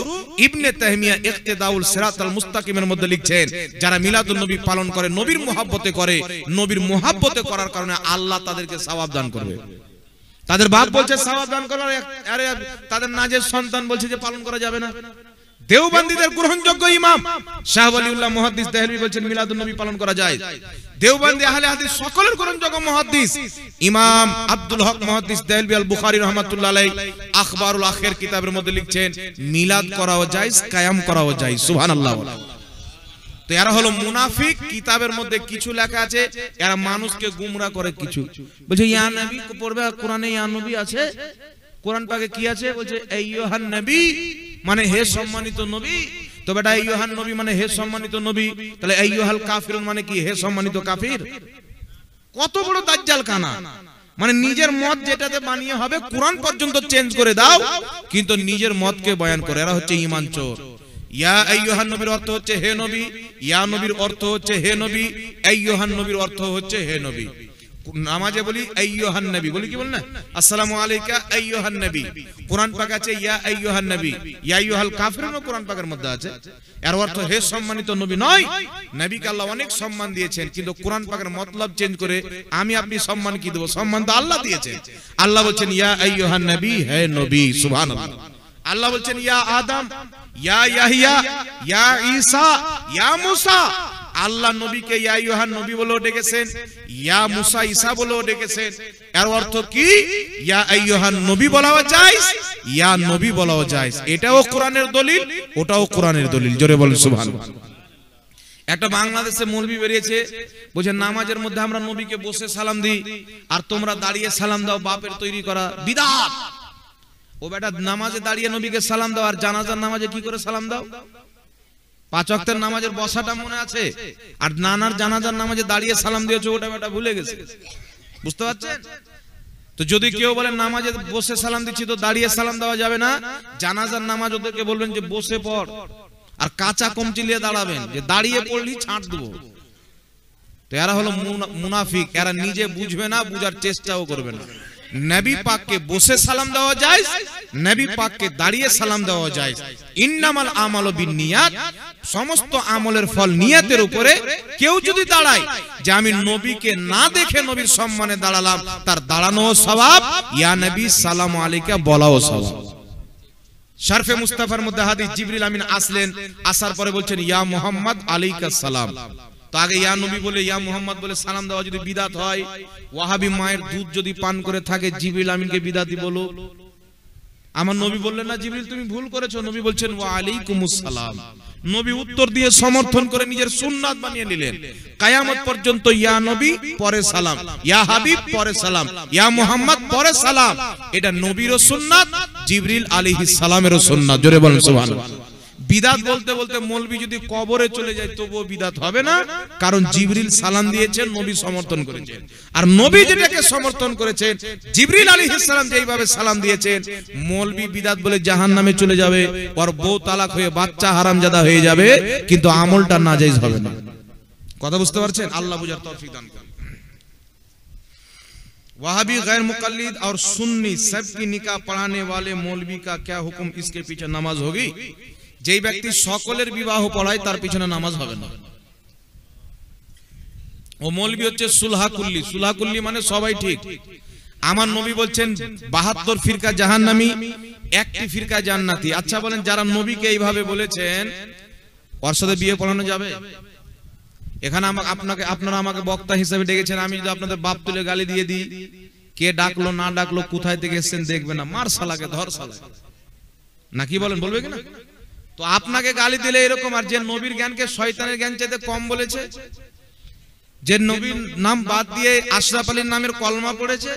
ইবনে তাইমিয়া ইকতিদাউল সিরাতাল মুস্তাকিমের মধ্যে লিখছেন যারা মিলাদুন নবী পালন করে নবীর মুহাব্বতে করে, নবীর মুহাব্বতে করার কারণে আল্লাহ তাদেরকে সওয়াব দান করবে। তাদের বাপ বলছে সওয়াব দান করার, আরে তাদের নাজের সন্তান বলছে যে পালন করা যাবে না। দেওবন্দীদের গ্রহণযোগ্য ইমাম শাহ ওয়ালিউল্লাহ মুহাদ্দিস দেহলভী বলছেন মিলাদুন নবী পালন করা যায়। দেওবন্দি আহলে হাদিস সকলের গ্রহণযোগ্য মুহাদ্দিস ইমাম আব্দুল হক মুহাদ্দিস দেহলভী আল বুখারী রাহমাতুল্লাহ আলাইহি আখবারুল আখির কিতাবের মধ্যে লিখছেন মিলাদ করাও যায়, কায়াম করাও যায়। সুবহানাল্লাহ। তো এরা হলো মুনাফিক। কিতাবের মধ্যে কিছু লেখা আছে, এরা মানুষকে গুমরা করে। কিছু বলছে ইয়া নবী পড়বে, কোরআনে ইয়া নবী আছে, কোরআন পাকে কি আছে? বলছে আইয়ুহান নবী মানে হে সম্মানিত নবী। তো বেটা আইয়ুহান নবী মানে হে সম্মানিত নবী, তাহলে আইয়ুহাল কাফিরুন মানে কি? হে সম্মানিত কাফির। কত বড় দাজ্জাল কানা, মানে নিজের মত যেটাতে বানিয়ে হবে কোরআন পর্যন্ত চেঞ্জ করে দাও, কিন্তু নিজের মতকে বয়ান করে। এরা হচ্ছে ঈমান চোর। ইয়া আইয়ুহান নবীর অর্থ হচ্ছে হে নবী, ইয়া নবীর অর্থ হচ্ছে হে নবী, আইয়ুহান নবীর অর্থ হচ্ছে হে নবী। নামাজে বলি আইয়ুহান নবী, বলি কি বল না আসসালামু আলাইকা আইয়ুহান নবী। কোরআন পাক আছে ইয়া আইয়ুহান নবী, ইয়া আইয়ুহাল কাফিরুন কোরআন পাকের মধ্যে আছে। এর অর্থ হে সম্মানিত নবী নয়। নবীকে আল্লাহ অনেক সম্মান দিয়েছেন, কিন্তু কোরআন পাকের মতলব চেঞ্জ করে আমি আপনি সম্মান কি দেব? সম্মান তো আল্লাহ দিয়েছেন। আল্লাহ বলছেন ইয়া আইয়ুহান নবী, হে নবী। সুবহানাল্লাহ। আল্লাহ বলছেন ইয়া আদম, ইয়া ইয়াহইয়া, ইয়া ঈসা, ইয়া মুসা। আল্লাহ নবীকে ইয়া আইয়ুহান নবী বলেও ডেকেছেন, ইয়া মুসা ঈসা বলেও ডেকেছেন। এর অর্থ কি? ইয়া আইয়ুহান নবী বলাও যায়, ইয়া নবী বলাও যায়। এটাও কোরআনের দলিল, ওটাও কোরআনের দলিল। জোরে বলেন সুবহানাল্লাহ। একটা বাংলাদেশে মৌলবি বেরিয়েছে, বলছে নামাজের মধ্যে আমরা নবীকে বসে সালাম দিই আর তোমরা দাঁড়িয়ে সালাম দাও, বাপের তৈরি করা বিদআত। ও বেটা নামাজে দাঁড়িয়ে নবীকে সালাম দাও আর জানাজার নামাজে কি করে সালাম দাও? 5 ওয়াক্তের নামাজের বসাটা মনে আছে, আর নানার জানাজার নামাজে দাঁড়িয়ে সালাম দিয়েছো ওটা বেটা ভুলে গেছে। বুঝতে পারছেন? তো যদি কেউ বলে নামাজে বসে সালাম দিচ্ছি তো দাঁড়িয়ে সালাম দেওয়া যাবে না, জানাজার নামাজ ওদেরকে বলবেন যে বসে পড়, আর কাঁচা কমচি নিয়ে দাঁড়াবেন যে দাঁড়িয়ে পড়লি ছাঁট দেবো। তো এরা হলো মুনাফিক। এরা নিজে বুঝবে না, বুঝার চেষ্টাও করবে না। নবী পাককে বসে সালাম দেওয়া যায়, নবী পাককে দাঁড়িয়ে সালাম দেওয়া যায়। ইন্নামাল আমালু বিন্নিয়াত, সমস্ত আমলের ফল নিয়তের উপরে। কেউ যদি দাঁড়ায় যে আমি নবীকে না দেখে নবীর সম্মানে দাঁড়ালাম, তার দাঁড়ানো সওয়াব, ইয়া নবী সালাম আলাইকা বলাও সওয়াব। শরফে মুস্তাফার মধ্যে হাদিস জিবরিল আমিন আসলেন, আসার পরে বলছেন ইয়া মুহাম্মদ আলাইকা সালাম। তো আগে ইয়া নবী বলে ইয়া মুহাম্মদ বলে সালাম দেওয়া যদি বিদআত হয়, ওয়াহাবি মায়ের দুধ যদি পান করে থাকে জিবরিল আমিনকে বিদআতি বলো। আমার নবী বললেন না জিবরিল তুমি ভুল করেছো, নবী বলছেন ওয়া আলাইকুমুস সালাম। নবী উত্তর দিয়ে সমর্থন করে নিজের সুন্নাত বানিয়ে নিলেন। কিয়ামত পর্যন্ত ইয়া নবী পরে সালাম, ইয়া হাবিব পরে সালাম, ইয়া মুহাম্মদ পরে সালাম। এটা নবীরও সুন্নাত, জিবরিল আলাইহিস সালামেরও সুন্নাত। জোরে বলেন সুবহানাল্লাহ। বিদআত বলতে বলতে মৌলবি যদি কবরে চলে যায় তবুও বিদআত হবে না, কারণ জিবরিল সালাম দিয়েছেন, নবী সমর্থন করেছেন। আর নবী যেটাকে সমর্থন করেছেন, জিবরিল আলাইহিস সালাম যেইভাবে সালাম দিয়েছেন, মৌলবি বিদআত বলে জাহান্নামে চলে যাবে, ওর বউ তালাক হয়ে বাচ্চা হারামজাদা হয়ে যাবে, কিন্তু আমলটা নাজায়েজ হবে না। কথা বুঝতে পারছেন? আল্লাহ বুঝার তৌফিক দান করুন। वहाबी गैर मुकल्लिद और सुन्नी सबकी निकाह पढ़ाने वाले मौलवी का क्या हुक्म, इसके पीछे नमाज होगी? যেই ব্যক্তি সকলের বিবাহ পড়ায় তার পিছনে নামাজ হবে না। ও মৌলবি হচ্ছে সুলহাকুল্লি। সুলহাকুল্লি মানে সবাই ঠিক। আমার নবী বলছেন 72 ফিরকা জাহান্নামী, একটি ফিরকা জান্নাতি। আচ্ছা বলেন, যারা নবীকে এইভাবে বলেছেন ওর সাথে বিয়ে পড়ানো যাবে? এখানে আপনারা আমাকে বক্তা হিসেবে ডেকেছেন, আমি যদি আপনাদের বাপ তুলে গালি দিয়ে দিই, কে ডাকলো না ডাকলো কোথায় থেকে এসেছেন দেখবে না, মার শালাকে ধর শালাকে, না কি বলেন, বলবে কিনা? তো আপনাকে গালি দিলে এরকম, আর যে নবীর জ্ঞানকে শয়তানের জ্ঞান চাইতে কম বলেছে, যে নবীর নাম বাদ দিয়ে আশরাফ আলীর নামের কলমা পড়েছে,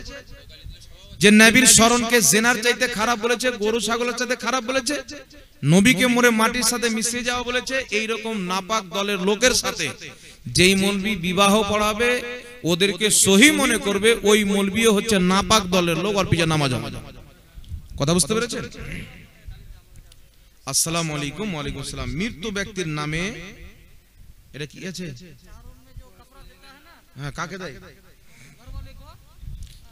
যে নবীর স্মরণকে জেনার চাইতে খারাপ বলেছে, গরু ছাগলের চাইতে খারাপ বলেছে, নবীকে মরে মাটির সাথে মিশিয়ে যাওয়া বলেছে, এই রকম নাপাক দলের লোকের সাথে যেই মৌলবি বিবাহ পড়াবে ওদেরকে সহি মনে করবে, ওই মৌলবিও হচ্ছে নাপাক দলের লোক, আর পিছনে নামাজ হবে। কথা বুঝতে পেরেছেন? আসসালামু আলাইকুম। ওয়ালাইকুম আসসালাম। মৃত্যু ব্যক্তির নামে এটা কি আছে? হ্যাঁ, কাকে দেয়?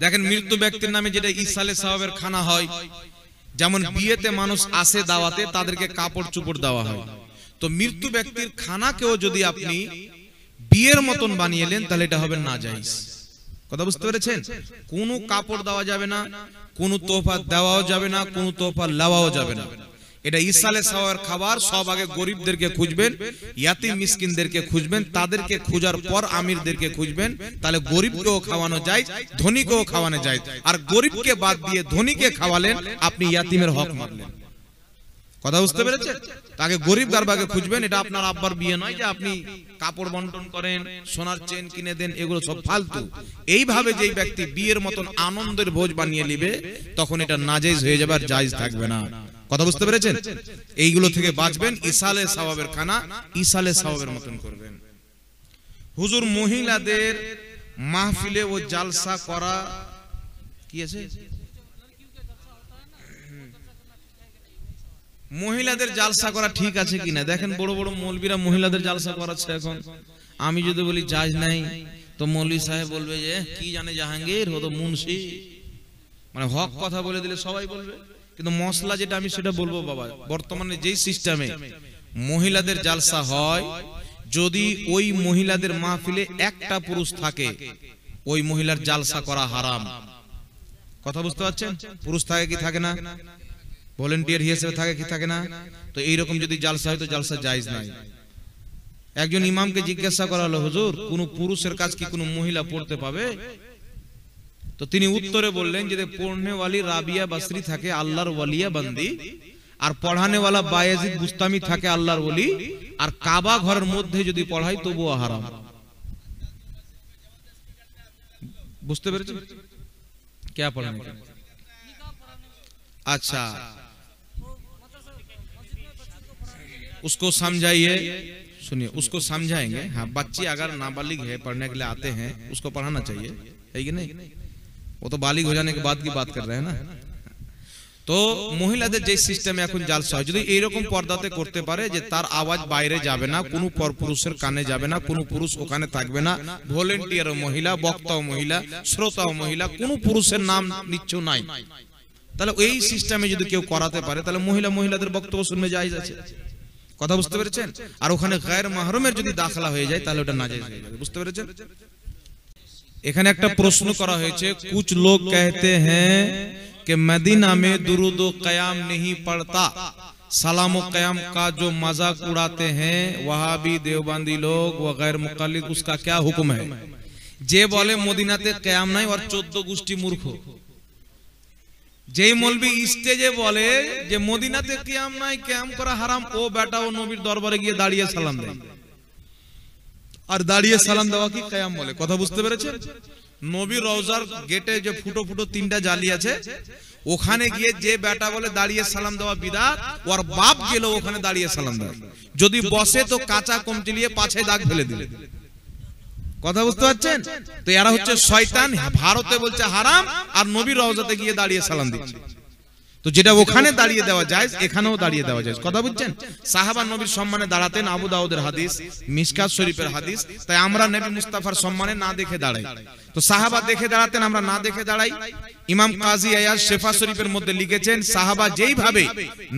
দেখেন, মৃত্যু ব্যক্তির নামে যেটা ইসালে সাওয়াবের খানা হয়, যেমন বিয়েতে মানুষ আসে দাওয়াতে, তাদেরকে কাপড় চোপড় দেওয়া হয়, তো মৃত্যু ব্যক্তির খানাকেও যদি আপনি বিয়ের মতন বানিয়ে নেন তাহলে এটা হবে নাজায়েজ। কথা বুঝতে পেরেছেন? কোনো কাপড় দেওয়া যাবে না, কোনো তোফা দেওয়াও যাবে না, কোনো তোফা লেওয়াও যাবে না। এটা ইসালে সাওয়াবের খাবার। সব আগে গরিবদেরকে খুঁজবেন, ইয়াতিম মিসকিনদেরকে খুঁজবেন, তাদেরকে খোঁজার পর আমিরদেরকে খুঁজবেন, তাহলে গরিবকেও খাওয়ানো যায়, ধনীকেও খাওয়ানো যায়। আর গরিবকে বাদ দিয়ে ধনীকে খাওয়ালেন, আপনি ইয়াতিমের হক মারলেন। কথা বুঝতে পেরেছেন? তাকে গরিব গারবাকে খুঁজবেন। এটা আপনার আব্বার বিয়ে নয় যে আপনি কাপড় বন্টন করেন, সোনার চেন কিনে দেন, এগুলো সব ফালতু। এইভাবে যেই ব্যক্তি বিয়ের মতন আনন্দের ভোজ বানিয়ে নিবে, তখন এটা নাজায়েজ হয়ে যাবে, আর জায়েজ থাকবে না। কথা বুঝতে পেরেছেন? এইগুলো থেকে বাঁচবেন। ইসালে সাওয়াবের খানা ইসালে সাওয়াবের মতন করবেন। হুজুর, মহিলাদের মাহফিলে ও জালসা করা কি আছে? মহিলাদের জালসা করা ঠিক আছে কিনা দেখেন। বড় বড় মৌলবীরা মহিলাদের জালসা করাচ্ছে এখন। আমি যদি বলি জায়েজ নাই, তো মৌলবী সাহেব বলবে যে কি জানে জাহাঙ্গীর, ও তো মুন্সি, মানে হক কথা বলে দিলে সবাই বলবে। কিন্তু মশলা যেটা আমি সেটা বলবো বাবা, বর্তমানে যেই সিস্টেমে মহিলাদের জালসা হয়, যদি ওই মহিলাদের মাহফিলে একটা পুরুষ থাকে, ওই মহিলার জালসা করা হারাম। কথা বুঝতে পারছেন? পুরুষ থাকে কি থাকে না, ভলেন্টিয়ার হিসেবে থাকে কি থাকে না, তো এইরকম যদি জালসা হয় তো জালসা জায়েজ নাই। একজন ইমামকে জিজ্ঞাসা করা হলো, হুজুর, কোন পুরুষের কাজ কি কোনো মহিলা পড়তে পাবে? তো তিনি উত্তরে বললেন যে পড়নে ওয়ালি রাবিয়া বাসরি থাকে আল্লাহর ওয়ালিয়া বান্দি, আর পড়ানে ওয়ালা বায়াজিদ বুস্তামি থাকে আল্লাহর ওলি, আর কাবা ঘরের মধ্যে যদি পড়াই তবুও হারাম। বুঝতে পেরেছেন? কে পড়ান? अच्छा, उसको समझाइए, सुनिए, उसको समझाएंगे। हाँ, बच्ची अगर नाबालिग है, पढ़ने के लिए आते हैं, उसको पढ़ाना चाहिए, है कि नहीं? वो तो बालिग हो जाने के बाद की बात कर रहे हैं ना। তো মহিলাদের যে সিস্টেমে এখন জালসা হয়, যদি এইরকম পর্দাতে করতে পারে যে তার আওয়াজ বাইরে যাবে না, কোনো পরপুরুষের কানে যাবে না, কোনো পুরুষ ওখানে থাকবে না, ভলেন্টিয়ারও মহিলা, বক্তাও মহিলা, শ্রোতাও মহিলা, কোনো পুরুষের নাম নিচ্ছ নাই, তাহলে এই সিস্টেমে যদি কেউ করাতে পারে, তাহলে মহিলাদের বক্তব্য শুনবে জায়েজ আছে। কথা বুঝতে পেরেছেন? আর ওখানে গায়ের মাহরুমের যদি দাখলা হয়ে যায় তাহলে ওটা নাজায়েজ হয়ে যাবে। বুঝতে পেরেছেন? এখানে একটা প্রশ্ন করা হয়েছে, कुछ लोग कहते हैं कि मदीना में दुरूद व क़याम नहीं पढ़ता, सलाम व क़याम का जो मजाक उड़ाते हैं वहाबी देवबंदी लोग व गैर मुक़ल्लिद, उसका क्या हुक्म है? যে বলে মদিনাতে কিয়াম নাই আর 14 গোষ্ঠী মূর্খ। যেই মৌলবি স্টেজে বলে যে মদিনাতে কিয়াম নাই, কিয়াম করা হারাম, ও বেটা ও নবীর দরবারে গিয়ে দাঁড়িয়ে সালাম দেয়। আর দাঁড়িয়ে সালাম দেওয়া কি কিয়াম বলে? কথা বুঝতে পেরেছেন? নবীর রওজার গেটে যে ফুটো ফুটো 3টা জালি আছে, ওখানে গিয়ে যে বেটা বলে দাঁড়িয়ে সালাম দেওয়া বিদআত, ওর বাপ গেল ওখানে দাঁড়িয়ে সালাম দেয়। যদি বসে তো কাঁচা কমচি নিয়ে পাছে দাগ ফেলে দিলে। কথা বুঝতে পারছেন? তো এরা হচ্ছে শয়তান। ভারতে বলছে হারাম, আর নবীর রওজাতে গিয়ে দাঁড়িয়ে সালাম দিচ্ছে। তো যেটা ওখানে দাঁড়িয়ে দেওয়া যায়, এখানেও দাঁড়িয়ে দেওয়া যায়। কথা বুঝছেন? সাহাবা নবীর সম্মানে দাঁড়াতেন, আবু দাউদের হাদিস, মিশকাত শরীফের হাদিস। তাই আমরা নবী মুস্তাফার সম্মানে না দেখে দাঁড়াই। তো সাহাবা দেখে দাঁড়াতেন, আমরা না দেখে দাঁড়াই। ইমাম কাজী আয়াজ শেফা শরীফের মধ্যে লিখেছেন, সাহাবা যেইভাবে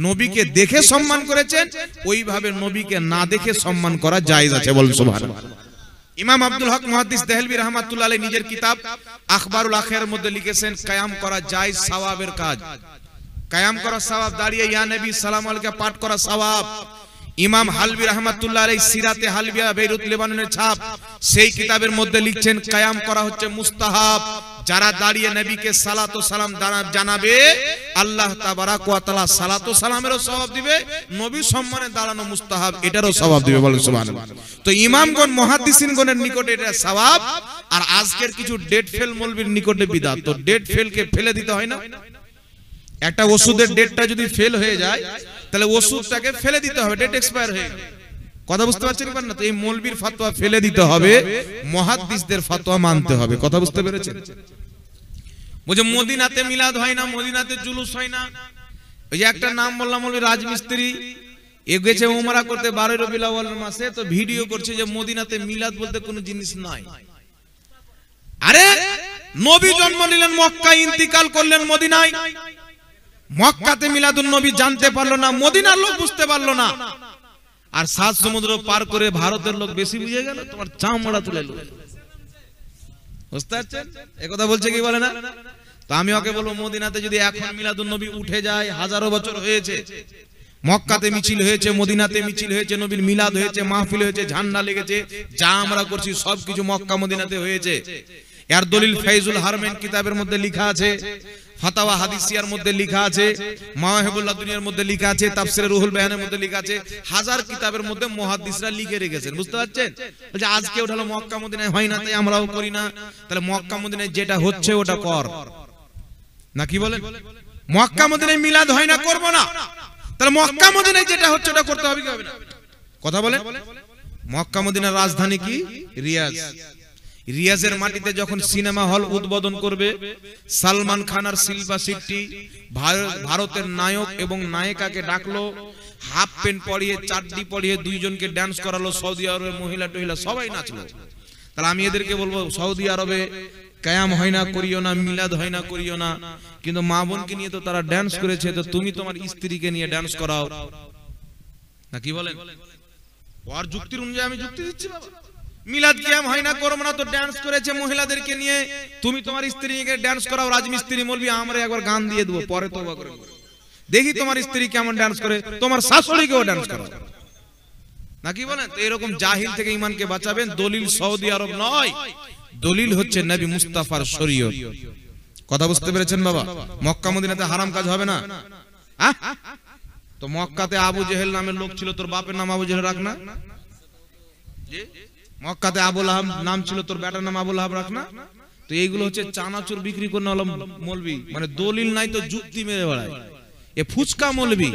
নবীকে দেখে সম্মান করেছেন, ওইভাবে নবীকে না দেখে সম্মান করা জায়েজ আছে। বলুন সুবহানাল্লাহ। ইমাম আব্দুল হক মুহাদ্দিস দেহলভী রাহমাতুল্লাহ আলাইহি নিজের কিতাব আখবারুল আখিরের মধ্যে লিখেছেন, কিয়াম করা জায়েজ, সওয়াবের কাজ। কিয়াম করা সওয়াব, দাঁড়িয়ে ইয়া নবী সালাম আলাইকা পাঠ করা সওয়াব। ইমাম হালবি রাহমাতুল্লাহ আলাইহি সিরাতে হালবিয়া বেইরুত লেবাননের ছাপ, সেই কিতাবের মধ্যে লিখছেন কায়াম করা হচ্ছে মুস্তাহাব। যারা দাঁড়িয়ে নবীকে সালাত ও সালাম জানাবে, আল্লাহ তাবারাক ওয়া তাআলা সালাত ও সালামেরও সওয়াব দিবে, নবীর সম্মানে দাঁড়ানো মুস্তাহাব এটারও সওয়াব দিবে, বলেন সুবহানাল্লাহ। তো ইমামগণ মুহাদ্দিসিনগণের নিকটে এটা সওয়াব, আর আজকের কিছু ডেট ফেল মৌলবীর নিকটে বিদআত। তো ডেট ফেলকে ফেলে দিতে হয় না? একটা ওষুধের ডেটটা যদি ফেল হয়ে যায় তাহলে ওষুধটাকে ফেলে দিতে হবে, ডেট এক্সপায়ার হয়ে গেল। কথা বুঝতে পারছেন না? তো এই মৌলবীর ফতোয়া ফেলে দিতে হবে, মুহাদ্দিসদের ফতোয়া মানতে হবে। কথা বুঝতে পেরেছেন? বলে মদিনাতে মিলাদ হয় না, মদিনাতে জুলুস হয় না। ওই যে একটা নাম বললাম, মৌলবী রাজমিস্ত্রি, এ গেছে উমরা করতে 12 রবিউল আউয়াল মাসে, তো ভিডিও করছে যে মদিনাতে মিলাদ বলতে কোনো জিনিস নাই। আরে নবী জন্ম নিলেন মক্কায়, ইন্তিকাল করলেন মদিনায়, মক্কাতে মিলাদুন নবী জানতে পারলো না, মদিনার লোক বুঝতে পারলো না, আর 7 সমুদ্র পার করে ভারতের লোক বেশি বুঝে গেল, তোমার চামড়া তুলে লো। বুঝতে পারছেন? এই কথা বলছে কি বলে না? তো আমি ওকে বলবো, মদিনাতে যদি এখন মিলাদুন নবী উঠে যায়, হাজারো বছর হয়েছে, মক্কাতে মিছিল হয়েছে, মদিনাতে মিছিল হয়েছে, নবীর মিলাদ হয়েছে, মাহফিল হয়েছে, ঝান্ডা লেগেছে, যা আমরা করছি সবকিছু মক্কা মদিনাতে হয়েছে। এর দলিল ফাইজুল হারমেন কিতাবের মধ্যে লেখা আছে, ফাতাওয়া হাদিসিয়ার মধ্যে লেখা আছে, মাওয়াহিবুল্লাহ দুনিয়ার মধ্যে লেখা আছে, তাফসিরে রুহুল বায়ানের মধ্যে লেখা আছে, হাজার কিতাবের মধ্যে মুহাদ্দিসরা লিখে রেখেছেন। বুঝতে পারছেন? বলছে আজকে ওঠালো মক্কা মদিনায় হয় না তাই আমরাও করি না। তাহলে মক্কা মদিনায় যেটা হচ্ছে ওটা কর, না কি বলেন? মক্কা মদিনায় মিলাদ হয় না, করব না, তাহলে মক্কা মদিনায় যেটা হচ্ছে ওটা করতে হবে কি হবে না? কথা বলেন। মক্কা মদিনার রাজধানী কি? রিয়াজ। রিয়াজের মাটিতে যখন সিনেমা হল উদ্বোধন করবে, সালমান খান আর শিল্পা শেট্টি ভারতের নায়ক এবং নায়িকাকে ডাকলো, হাফ প্যান্ট পরিয়ে চাড্ডি পরিয়ে দুইজনকে ডান্স করালো, সৌদি আরবের মহিলা টহিলা সবাই নাচলো। তাহলে আমি এদেরকে বলবো, সৌদি আরবে কায়াম হয় না করিও না, মিলাদ হয় না করিও না, কিন্তু মা বোনকে নিয়ে তো তারা ডান্স করেছে, তো তুমি তোমার স্ত্রীকে নিয়ে ডান্স করাও, না কি বলেন? ওর যুক্তির অনুযায়ী আমি যুক্তি দিচ্ছি। বাবা মিলাদ কিয়াম হয় না, করব না, তো ডান্স করেছে মহিলাদেরকে নিয়ে, তুমি তোমার স্ত্রীকে ডান্স করাও। রাজমিস্ত্রি বলবি আমরা একবার গান দিয়ে দেবো, পরে তওবা করে দেখি তোমার স্ত্রী কেমন ডান্স করে, তোমার শাশুড়িকেও ডান্স করাও, নাকি বলেন? তো এরকম জাহিল থেকে ঈমানকে বাঁচাবেন। দলিল সৌদি আরব নয়, দলিল হচ্ছে নবী মুস্তাফার শরীয়ত। কথা বুঝতে পেরেছেন বাবা? মক্কা মদিনাতে হারাম কাজ হবে না। তো মক্কাতে আবু জেহেল নামের লোক ছিল, তোর বাপের নাম আবু জেহেল রাখ না। মক্কাতে আবু লাহাব নাম ছিল, তোর বেটার নাম আবু লাহাব রাখ না। তো এইগুলো হচ্ছে চানাচুর বিক্রি করে না মৌলবি, মানে দলিল নাই তো যুক্তি মেরে বেড়ায়, এ ফুচকা মৌলবি।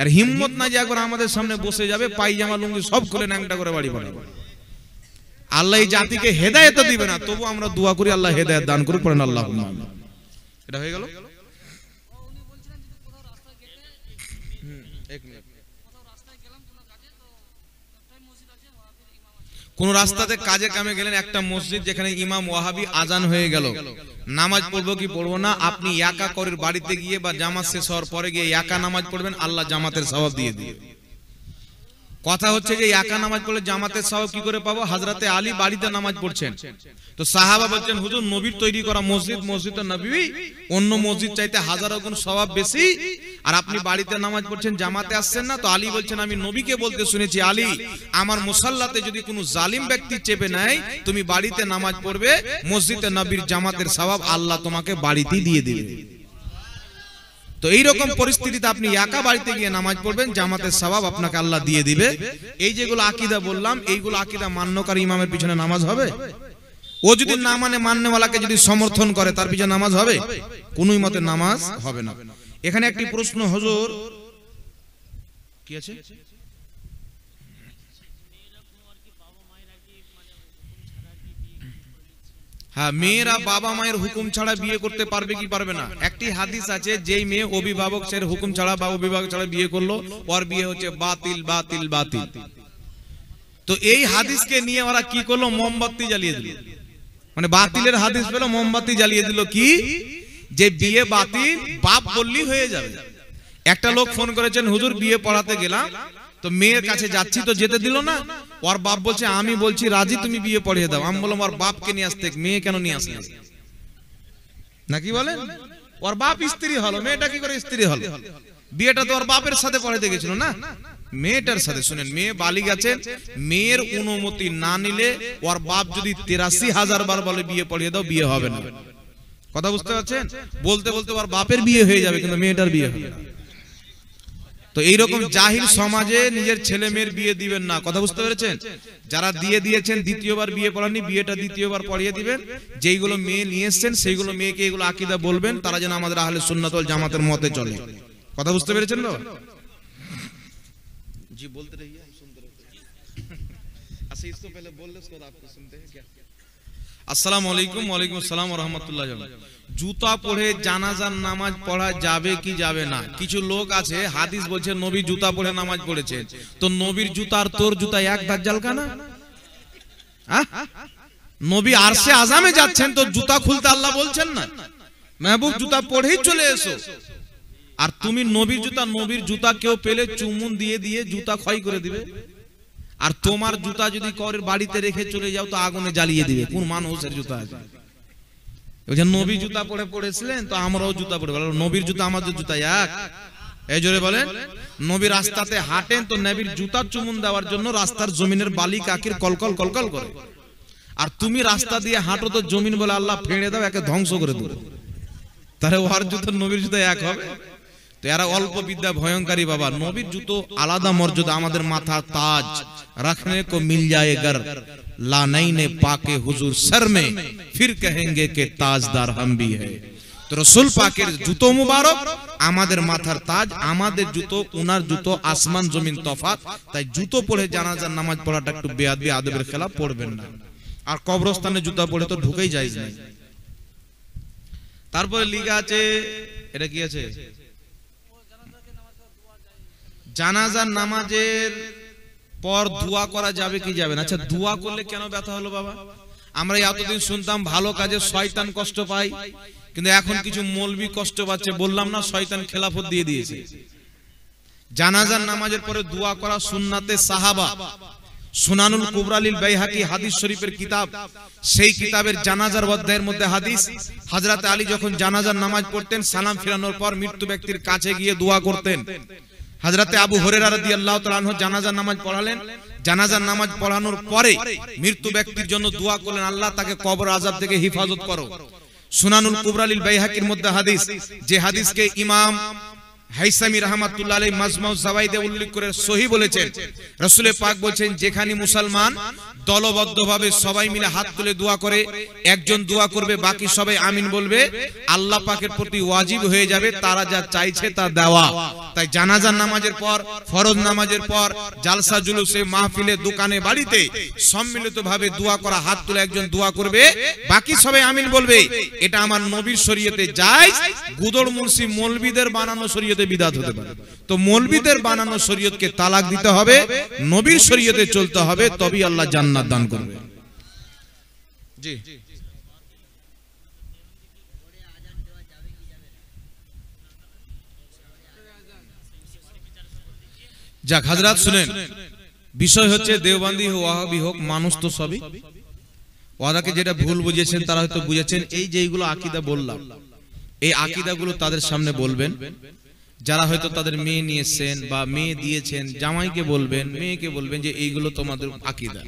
আর হিম্মত নাই যে একবার আমাদের সামনে বসে যাবে, পায়জামা লুঙ্গি সব খুলে ন্যাংটা করে বাড়ি পাঠাবে। আল্লাহ এই জাতিকে হেদায়েত দিবে না, তবু আমরা দোয়া করি আল্লাহ হেদায়েত দান করুক, পড়েন আল্লাহুম্মা আমিন। এটা হয়ে গেল। কোন রাস্তাতে কাজে কামে গেলেন, একটা মসজিদ যেখানে ইমাম ওয়াহাবি, আজান হয়ে গেল, নামাজ পড়বো কি পড়বো না? আপনি একা করের বাড়িতে গিয়ে বা জামাত শেষ হওয়ার পরে গিয়ে একা নামাজ পড়বেন, আল্লাহ জামাতের সওয়াব দিয়ে দিবে। কথা হচ্ছে যে একা নামাজ পড়লে জামাতের সওয়াব কি করে পাবো? হযরতে আলী বাড়িতে নামাজ পড়ছেন, তো সাহাবা বলছেন হুজুর নবীর তৈরি করা মসজিদ, মসজিদে নববী অন্য মসজিদ চাইতে হাজারো গুণ সওয়াব বেশি, আর আপনি বাড়িতে নামাজ পড়ছেন, জামাতে আসছেন না। তো আলী বলছেন আমি নবীকে বলতে শুনেছি, আলী আমার মুসাল্লাতে যদি কোনো জালিম ব্যক্তি চেপে নেয়, তুমি বাড়িতে নামাজ পড়বে, মসজিদে নবীর জামাতের সওয়াব আল্লাহ তোমাকে বাড়িতেই দিয়ে দিবে। তো এইরকম পরিস্থিতিতে আপনি একা বাড়িতে গিয়ে নামাজ পড়বেন, জামাতের সওয়াব আপনাকে আল্লাহ দিয়ে দিবে। এই যেগুলো আকীদা বললাম, এইগুলো আকীদা মান্যকারী ইমামের পিছনে নামাজ হবে? ও যদি না মানে, মান্যওয়ালাকে যদি সমর্থন করে, তার পিছনে নামাজ হবে? কোনই মতে নামাজ হবে না। এখানে একটি প্রশ্ন, হুজুর কি আছে? হ্যাঁ, মেয়েরা বাবা মায়ের হুকুম ছাড়া বিয়ে করতে পারবে কি পারবে না? একটি হাদিস আছে, যেই মেয়ে অভিভাবকের হুকুম ছাড়া বা অভিভাবক ছাড়া বিয়ে করলো, ওর বিয়ে হচ্ছে বাতিল বাতিল বাতিল। তো এই হাদিসকে নিয়ে ওরা কি করলো? মোমবাতি জ্বালিয়ে দিল, মানে বাতিলের হাদিস পেল, মোমবাতি জ্বালিয়ে দিল, কি যে বিয়ে বাতিল, বাপ বললি হয়ে যাবে। একটা লোক ফোন করেছেন, হুজুর বিয়ে পড়াতে গেলাম, তো মেয়ের কাছে যাচ্ছি, তো যেতে দিল না। ওর বাপ বলছে আমি বলছি রাজি, তুমি বিয়ে পড়িয়ে দাও। আমি বললাম ওর বাপকে নিয়ে আসতে, মেয়ে কেন নিয়ে আসলে, নাকি বলেন? ওর বাপ স্ত্রী হলো, মেয়েটা কি করে স্ত্রী হলো? বিয়েটা তো ওর বাপের সাথে পড়াইতে গেছিল না, মেয়েটার সাথে। শুনেন, মেয়ে বালিগ আছেন, মেয়ের অনুমতি না নিলে ওর বাপ যদি ৮৩,০০০ বার বলে বিয়ে পড়িয়ে দাও, বিয়ে হবে না। কথা বুঝতে পারছেন? বলতে বলতে ওর বাপের বিয়ে হয়ে যাবে, কিন্তু মেয়েটার বিয়ে হবে না। তো এইরকম জাহিল সমাজে নিজের ছেলে মেয়ের বিয়ে দিবেন না। কথা বুঝতে পেরেছেন? যারা দিয়ে দিয়েছেন, দ্বিতীয়বার বিয়ে পড়াননি, বিয়েটা দ্বিতীয়বার পড়িয়ে দিবেন। যেইগুলো মেয়ে নিয়ে এসছেন সেইগুলো মেয়েকে এগুলো আকীদা বলবেন, তারা যেন আমাদের আহলে সুন্নাত ওয়াল জামাতের মতে চলে। কথা বুঝতে পেরেছেন তো? জি বলতে রহিए, हम सुनते रहते हैं। अच्छा, इसको पहले बोल ले, उसको आपको सुनते हैं क्या? আসসালামু আলাইকুম। ওয়ালাইকুম আসসালাম ওয়া রাহমাতুল্লাহ। জুতা পরে জানাজার নামাজ পড়া যাবে কি যাবে না? কিছু লোক আছে হাদিস বলছে নবী জুতা পরে নামাজ পড়েছেন, তো নবীর জুতা আর তোর জুতা এক দাজ্জাল কানা? নবী আরশে আযামে যাচ্ছেন, তো জুতা খুলতে আল্লাহ বলছেন না? মেহবুব জুতা পরেই চলে এসো। আর তুমি নবীর জুতা কেউ পেলে চুমুন দিয়ে দিয়ে জুতা ক্ষয় করে দিবে। আর তোমার জুতা যদি করের বাড়িতে রেখে চলে যাও তো আগুনে জ্বালিয়ে দিবে। কোন মানুষের জুতা আছে? নবী জুতা পরে পড়েছিলেন, তো আমরাও জুতা পরে। নবীর জুতা আমাদের জুতা এক? এই জোরে বলেন। নবী রাস্তাতে হাঁটেন, তো নবীর জুতা চুমুন দেওয়ার জন্য রাস্তার জমিনের বালি কাকির কলকল কলকল করে। আর তুমি রাস্তা দিয়ে হাঁটো তো জমিন বলে আল্লাহ ফেড়ে দাও, একে ধ্বংস করে দেবো। তাহলে ওর জুতো নবীর জুতা এক হবে? তো এরা অল্প বিদ্যা ভয়ঙ্করী বাবা। নবীর জুতো আলাদা মর্যাদা, আমাদের মাথার তাজ। रखने को मिल जाए गर लानैने पाके हुजूर सर में फिर कहेंगे कि ताजदार हम भी है। तो रसूल पाकेर জুতো মুবারক আমাদের মাথার তাজ, আমাদের জুতো উনার জুতো আসমান জমিন তফাত। তাই জুতো পরে জানাজার নামাজ পড়াটা একটু বেয়াদবি, আদবের খেলাফ, পড়বেন না। আর কবরস্থানে জুতা পরে তো ঢুকেই জায়েজ নাই। তারপরে লিখা আছে, এটা কি আছে? জানাজার নামাজের পর দোয়া করা যাবে কি যাবে না? আচ্ছা, দোয়া করলে কেন ব্যথা হলো বাবা? আমরা এতদিন শুনতাম ভালো কাজে শয়তান কষ্ট পায়, কিন্তু এখন কিছু মৌলবি কষ্ট পাচ্ছে। বললাম না, শয়তান খেলাফত দিয়ে দিয়েছে। জানাজার নামাজের পরে দোয়া করা সুন্নাতে সাহাবা। সুনানুল কুবরা লিল বাইহাকি হাদিস শরীফের কিতাব, সেই কিতাবের জানাজার অধ্যায়ের মধ্যে হাদিস, হযরত আলী যখন জানাজার নামাজ পড়তেন, সালাম ফিরানোর পর মৃত্যু ব্যক্তির কাছে গিয়ে দোয়া করতেন। হযরতে আবু হুরায়রা রাদিয়াল্লাহু তাআলা আনহু জানাজার নামাজ পড়ালেন। জানাজার নামাজ পড়ানোর পরে মৃত্যু ব্যক্তির জন্য দোয়া করলেন, আল্লাহ তাকে কবর আযাব থেকে হেফাজত করো। সুনানুল কুবরা লিল বাইহাকির মধ্যে হাদিস, যে হাদিসকে ইমাম হাইসামি রাহমাতুল্লাহ আলাইহি মাজমাউ যাওয়াইদে উল্লেখ করে সহিহ বলেছেন। রাসূল পাক বলেছেন, যেখানে মুসলমান দলবদ্ধভাবে সবাই মিলে হাত তুলে দোয়া করে, একজন দোয়া করবে, বাকি সবাই আমিন বলবে, আল্লাহ পাকের প্রতি ওয়াজিব হয়ে যাবে তারা যা চাইছে তা দেওয়া। তাই জানাজার নামাজের পর, ফরজ নামাজের পর, জালসা জুলুসে, মাহফিলে, দোকানে, বাড়িতে সম্মিলিতভাবে দোয়া করা, হাত তুলে একজন দোয়া করবে, বাকি সবাই আমিন বলবে, এটা আমার নবীর শরীয়তে জায়েজ। গুদড় মুন্সি মৌলবীদের বানানো শরীয়তে বিদআত হতে পারে। তো মৌলবীদের বানানো শরীয়তকে তালাক দিতে হবে, নবীর শরীয়তে চলতে হবে, তবেই আল্লাহ জান্নাত দান করবে। জি যাক হযরত শুনেন, বিষয় হচ্ছে দেওবন্দি হোক, ওয়াহাবি হোক, মানুষ তো সবই। ওয়াদাকে যেটা ভুল বুঝেছেন তারা হয়তো বুঝেছেন। এই যে এইগুলো আকীদা বললাম, এই আকীদাগুলো তাদের সামনে বলবেন। যারা হয়তো তাদের মেয়ে নিয়েছেন বা মেয়ে দিয়েছেন, জামাইকে বলবেন, মেয়েকে বলবেন যে এইগুলো তোমাদের আকীদা।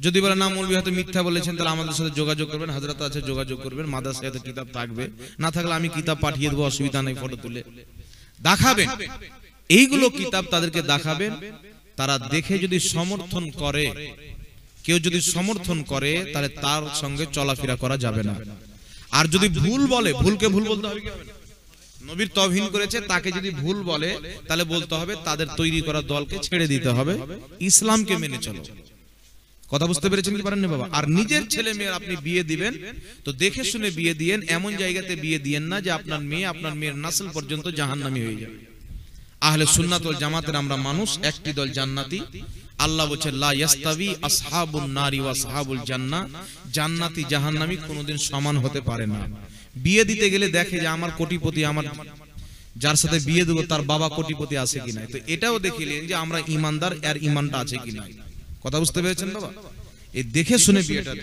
যদি বলে না মৌলবি হয়তো মিথ্যা বলেছেন, তাহলে আমাদের সাথে যোগাযোগ করবেন, হযরত আছে যোগাযোগ করবেন। মাদ্রাসায় তো কিতাব থাকবে, না থাকলে আমি কিতাব পাঠিয়ে দেবো, অসুবিধা নেই। ফটো তুলে দেখাবেন, এইগুলো কিতাব তাদেরকে দেখাবেন। তারা দেখে যদি সমর্থন করে, কেউ যদি সমর্থন করে, তাহলে তার সঙ্গে চলাফেরা করা যাবে না। আর যদি ভুল বলে, ভুলকে ভুল বলতে হবে কি হবে না? নবীর তওহীন করেছে, তাকে যদি ভুল বলে তাহলে বলতে হবে তাদের তৈরি করা দলকে ছেড়ে দিতে হবে, ইসলামকে মেনে চলো। কথা বুঝতে পেরেছেন কি পারেন না বাবা? আর নিজের ছেলে মেয়ের আপনি বিয়ে দিবেন তো দেখে শুনে বিয়ে দিয়েন, এমন জায়গাতে বিয়ে দিয়েন না যে আপনার মেয়ে, আপনার মেয়ের নাসল পর্যন্ত জাহান্নামী হয়ে যাবে। আহলে সুন্নাত ওয়াল জামাতের আমরা মানুষ, একটি দল জান্নাতি। আল্লাহ বলেন, লা ইয়াস্তাবি আসহাবুন নারি ওয়া আসহাবুল জান্নাহ, জান্নাতি জাহান্নামী কোনোদিন সমান হতে পারে না। বিয়ে দিতে গেলে দেখে যে আমার কোটিপতি, আমার যার সাথে বিয়ে দেবো তার বাবা কোটিপতি আছে কিনা, তো এটাও দেখিলেন যে আমরা ইমানদার, এর ইমানটা আছে কিনা। কথা বুঝতে পেরেছেন বাবা? এই দেখে শুনে বিয়েটা